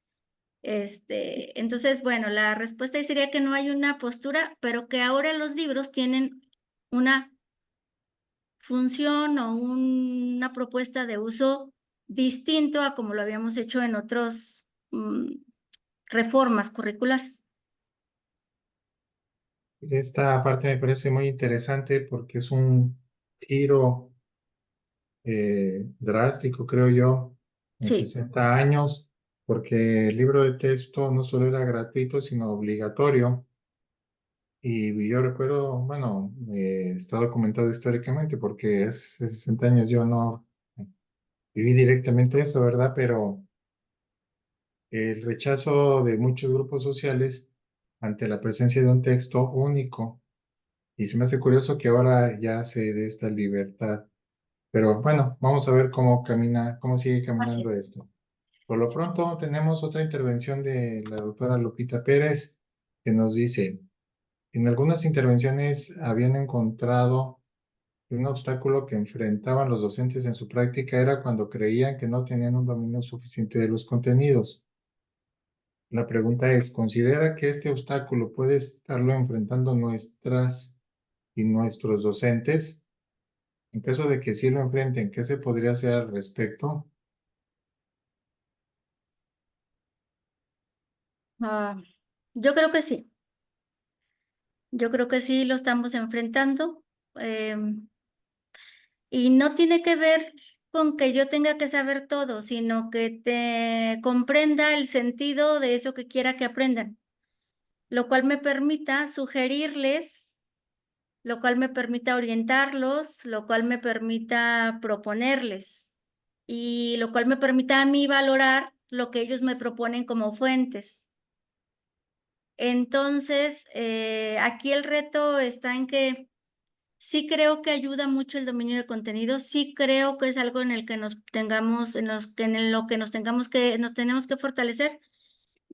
Speaker 3: Entonces, bueno, la respuesta ahí sería que no hay una postura, pero que ahora los libros tienen una función o una propuesta de uso distinto a como lo habíamos hecho en otras reformas curriculares.
Speaker 2: Esta parte me parece muy interesante porque es un giro drástico, creo yo, en
Speaker 3: Sí,
Speaker 2: 60 años, porque el libro de texto no solo era gratuito, sino obligatorio. Y yo recuerdo, bueno, está documentado históricamente porque hace 60 años yo no viví directamente eso, ¿verdad? Pero el rechazo de muchos grupos sociales ante la presencia de un texto único. Y se me hace curioso que ahora ya se dé esta libertad. Pero bueno, vamos a ver cómo camina, cómo sigue
Speaker 3: así
Speaker 2: caminando
Speaker 3: es.
Speaker 2: esto. Por lo pronto tenemos otra intervención de la doctora Lupita Pérez que nos dice, en algunas intervenciones habían encontrado que un obstáculo que enfrentaban los docentes en su práctica era cuando creían que no tenían un dominio suficiente de los contenidos. La pregunta es, ¿considera que este obstáculo puede estarlo enfrentando nuestras y nuestros docentes? En caso de que sí lo enfrenten, ¿qué se podría hacer al respecto?
Speaker 3: Ah, yo creo que sí. Yo creo que sí lo estamos enfrentando. Y no tiene que ver con que yo tenga que saber todo, sino que te comprenda el sentido de eso que quiera que aprendan, lo cual me permita sugerirles, lo cual me permita orientarlos, lo cual me permita proponerles y lo cual me permita a mí valorar lo que ellos me proponen como fuentes. Entonces, aquí el reto está en que sí creo que ayuda mucho el dominio de contenido, sí creo que es algo en el que nos tengamos, en lo que nos tenemos que fortalecer,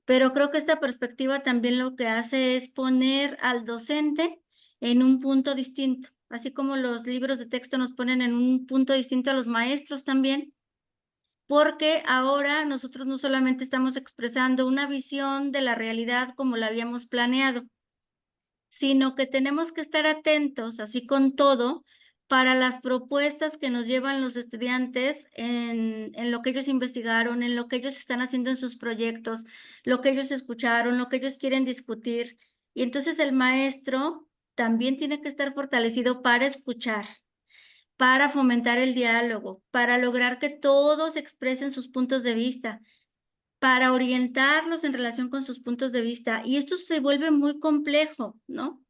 Speaker 3: pero creo que esta perspectiva también lo que hace es poner al docente en un punto distinto, así como los libros de texto nos ponen en un punto distinto a los maestros también, porque ahora nosotros no solamente estamos expresando una visión de la realidad como la habíamos planeado, sino que tenemos que estar atentos, así con todo, para las propuestas que nos llevan los estudiantes en lo que ellos investigaron, en lo que ellos están haciendo en sus proyectos, lo que ellos escucharon, lo que ellos quieren discutir. Y entonces el maestro también tiene que estar fortalecido para escuchar, para fomentar el diálogo, para lograr que todos expresen sus puntos de vista, para orientarlos en relación con sus puntos de vista. Y esto se vuelve muy complejo, ¿no?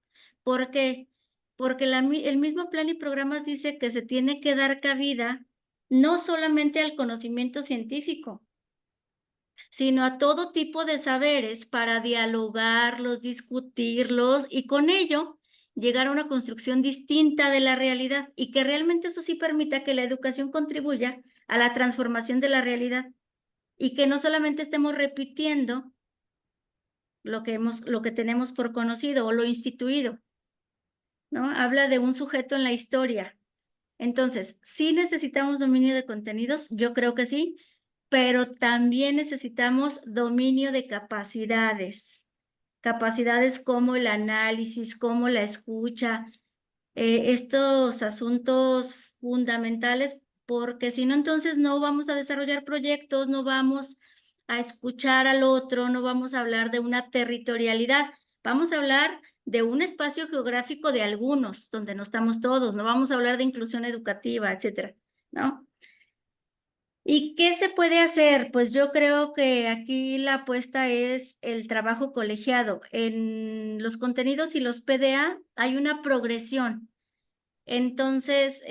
Speaker 3: ¿Por qué? Porque el mismo plan y programas dice que se tiene que dar cabida no solamente al conocimiento científico, sino a todo tipo de saberes para dialogarlos, discutirlos y con ello llegar a una construcción distinta de la realidad y que realmente eso sí permita que la educación contribuya a la transformación de la realidad y que no solamente estemos repitiendo lo que tenemos por conocido o lo instituido, ¿no? Habla de un sujeto en la historia. Entonces, sí necesitamos dominio de contenidos, yo creo que sí, pero también necesitamos dominio de capacidades como el análisis, como la escucha, estos asuntos fundamentales, porque si no, entonces no vamos a desarrollar proyectos, no vamos a escuchar al otro, no vamos a hablar de una territorialidad, vamos a hablar de un espacio geográfico de algunos, donde no estamos todos, no vamos a hablar de inclusión educativa, etcétera, ¿no? ¿Y qué se puede hacer? Pues yo creo que aquí la apuesta es el trabajo colegiado. En los contenidos y los PDA hay una progresión. Entonces,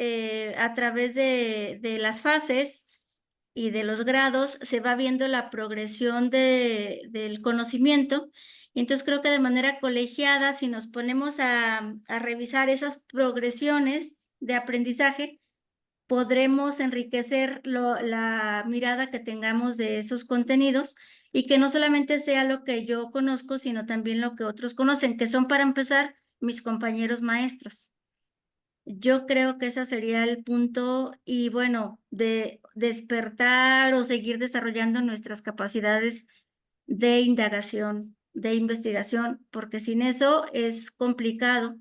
Speaker 3: a través de las fases y de los grados se va viendo la progresión del conocimiento. Y entonces creo que de manera colegiada, si nos ponemos a revisar esas progresiones de aprendizaje, podremos enriquecer la mirada que tengamos de esos contenidos y que no solamente sea lo que yo conozco, sino también lo que otros conocen, que son para empezar mis compañeros maestros. Yo creo que ese sería el punto y bueno, de despertar o seguir desarrollando nuestras capacidades de indagación, de investigación, porque sin eso es complicado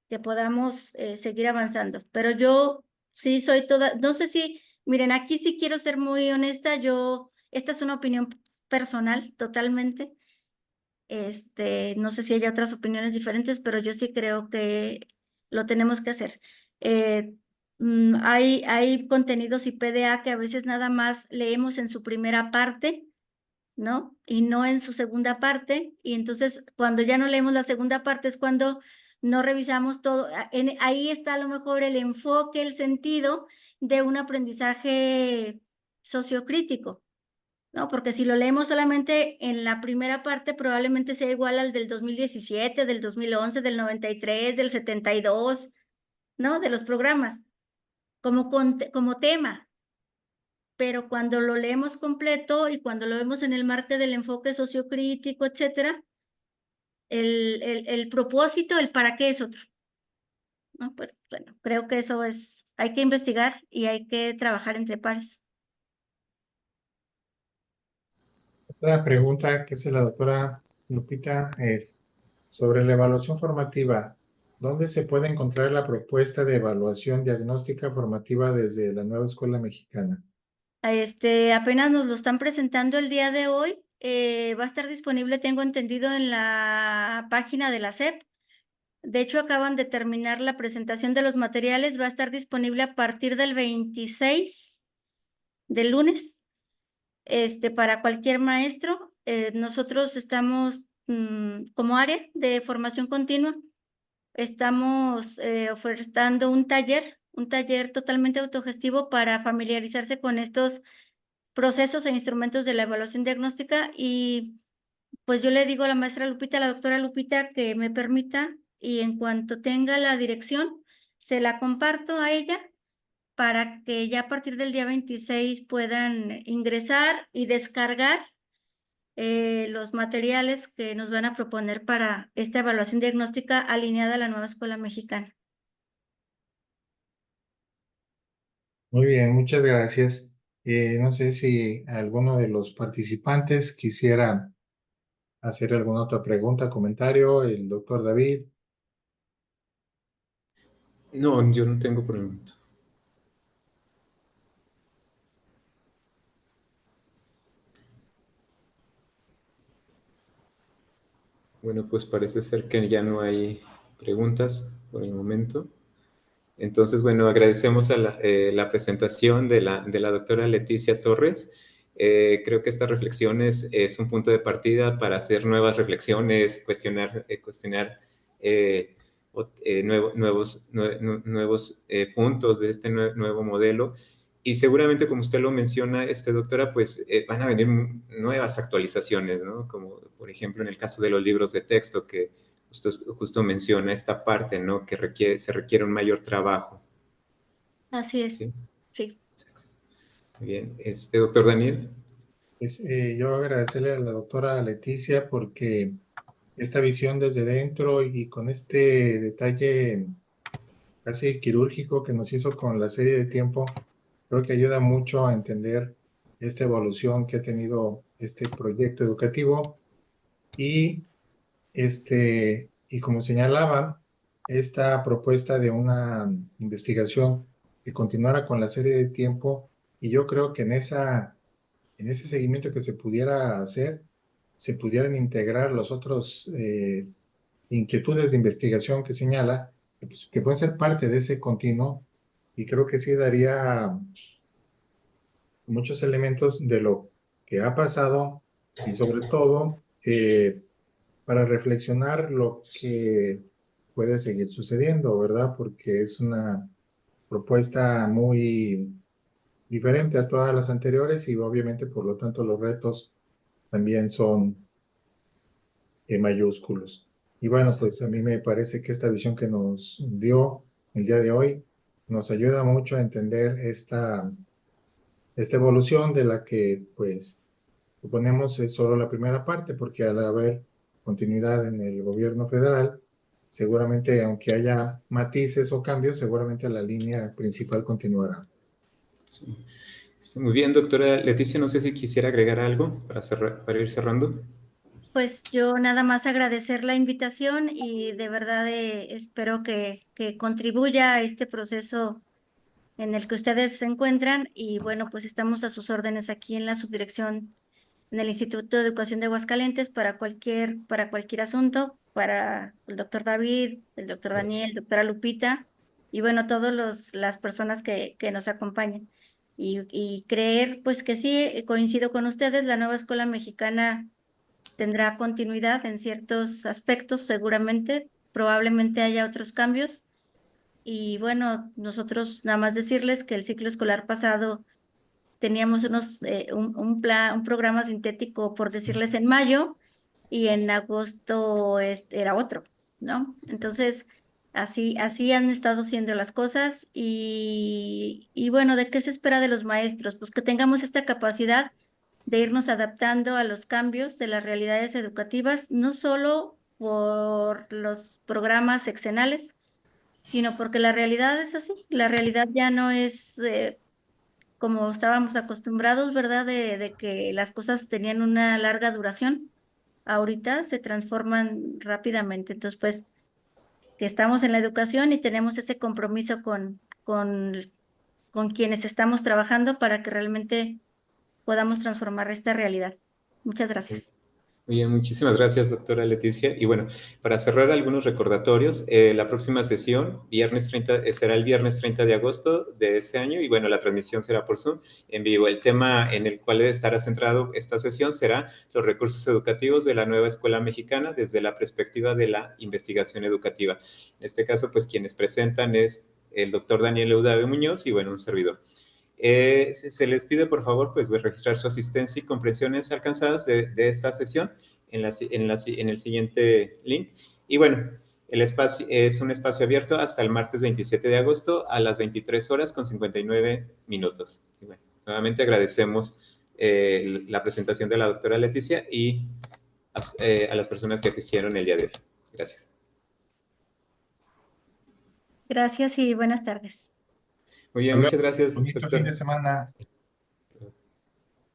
Speaker 3: que podamos seguir avanzando. Pero yo sí soy toda, no sé si, miren, aquí sí quiero ser muy honesta, esta es una opinión personal totalmente. No sé si hay otras opiniones diferentes, pero yo sí creo que lo tenemos que hacer. Hay contenidos y PDA que a veces nada más leemos en su primera parte, ¿no? Y no en su segunda parte. Y entonces cuando ya no leemos la segunda parte es cuando no revisamos todo. Ahí está a lo mejor el enfoque, el sentido de un aprendizaje sociocrítico, ¿no? Porque si lo leemos solamente en la primera parte, probablemente sea igual al del 2017, del 2011, del 93, del 72, ¿no? De los programas, como tema. Pero cuando lo leemos completo y cuando lo vemos en el marco del enfoque sociocrítico, etcétera, el propósito, el para qué es otro, ¿no? Pero, bueno, creo que eso hay que investigar y hay que trabajar entre pares.
Speaker 2: Otra pregunta que hace la doctora Lupita es sobre la evaluación formativa. ¿Dónde se puede encontrar la propuesta de evaluación diagnóstica formativa desde la nueva escuela mexicana?
Speaker 3: Apenas nos lo están presentando el día de hoy. Va a estar disponible, tengo entendido, en la página de la SEP. De hecho, acaban de terminar la presentación de los materiales. Va a estar disponible a partir del 26 del lunes, para cualquier maestro. Nosotros estamos, como área de formación continua, estamos ofertando un taller totalmente autogestivo para familiarizarse con estos procesos e instrumentos de la evaluación diagnóstica y pues yo le digo a la maestra Lupita, a la doctora Lupita, que me permita y en cuanto tenga la dirección, se la comparto a ella para que ya a partir del día 26 puedan ingresar y descargar los materiales que nos van a proponer para esta evaluación diagnóstica alineada a la nueva escuela mexicana.
Speaker 2: Muy bien, muchas gracias. No sé si alguno de los participantes quisiera hacer alguna otra pregunta, comentario. El doctor David.
Speaker 1: No, yo no tengo problema. Bueno, pues parece ser que ya no hay preguntas por el momento. Entonces, bueno, agradecemos a la presentación de la doctora Leticia Torres. Creo que estas reflexiones es un punto de partida para hacer nuevas reflexiones, cuestionar nuevos puntos de este nuevo modelo. Y seguramente, como usted lo menciona, doctora, pues van a venir nuevas actualizaciones, ¿no? Como, por ejemplo, en el caso de los libros de texto, que justo menciona esta parte, ¿no? Que se requiere un mayor trabajo.
Speaker 3: Así es,
Speaker 1: ¿Sí?
Speaker 3: sí.
Speaker 1: Muy bien. Doctor Daniel.
Speaker 2: Yo agradecerle a la doctora Leticia porque esta visión desde dentro y con este detalle casi quirúrgico que nos hizo con la serie de tiempo, creo que ayuda mucho a entender esta evolución que ha tenido este proyecto educativo y y como señalaba, esta propuesta de una investigación que continuara con la serie de tiempo, y yo creo que en ese seguimiento que se pudiera hacer, se pudieran integrar los otros inquietudes de investigación que señala, que pueden ser parte de ese continuo, y creo que sí daría muchos elementos de lo que ha pasado y sobre todo para reflexionar lo que puede seguir sucediendo, ¿verdad? Porque es una propuesta muy diferente a todas las anteriores y obviamente por lo tanto los retos también son mayúsculos. Y bueno, pues a mí me parece que esta visión que nos dio el día de hoy nos ayuda mucho a entender esta evolución de la que pues suponemos es solo la primera parte, porque al haber continuidad en el gobierno federal, seguramente aunque haya matices o cambios, seguramente la línea principal continuará.
Speaker 1: Sí. Muy bien, doctora Leticia, no sé si quisiera agregar algo para ir cerrando.
Speaker 3: Pues yo nada más agradecer la invitación y de verdad espero que contribuya a este proceso en el que ustedes se encuentran y bueno, pues estamos a sus órdenes aquí en la subdirección en el Instituto de Educación de Aguascalientes para cualquier asunto, para el doctor David, el doctor Daniel, doctora Lupita y bueno, las personas que nos acompañan. Y creer pues que sí, coincido con ustedes, la nueva escuela mexicana tendrá continuidad en ciertos aspectos, seguramente, probablemente haya otros cambios. Y bueno, nosotros nada más decirles que el ciclo escolar pasado teníamos un programa sintético, por decirles, en mayo y en agosto era otro, ¿no? Entonces, así han estado siendo las cosas y bueno, ¿de qué se espera de los maestros? Pues que tengamos esta capacidad de irnos adaptando a los cambios de las realidades educativas, no solo por los programas sexenales, sino porque la realidad es así, la realidad ya no es como estábamos acostumbrados, ¿verdad? De que las cosas tenían una larga duración. Ahorita se transforman rápidamente. Entonces, pues, que estamos en la educación y tenemos ese compromiso con quienes estamos trabajando para que realmente podamos transformar esta realidad. Muchas gracias.
Speaker 1: Muy bien, muchísimas gracias, doctora Leticia. Y bueno, para cerrar algunos recordatorios, la próxima sesión, viernes 30, será el viernes 30 de agosto de este año y bueno, la transmisión será por Zoom en vivo. El tema en el cual estará centrado esta sesión será los recursos educativos de la nueva escuela mexicana desde la perspectiva de la investigación educativa. En este caso, pues quienes presentan es el doctor Daniel Eudave Muñoz y bueno, un servidor. Se les pide, por favor, pues registrar su asistencia y comprensiones alcanzadas de esta sesión en el siguiente link. Y bueno, el espacio es un espacio abierto hasta el martes 27 de agosto a las 23 horas con 59 minutos. Y bueno, nuevamente agradecemos la presentación de la doctora Leticia y a las personas que asistieron el día de hoy. Gracias.
Speaker 3: Gracias y buenas tardes.
Speaker 1: Muy bien, muchas gracias,
Speaker 2: Bonito fin de
Speaker 1: doctor.
Speaker 2: semana.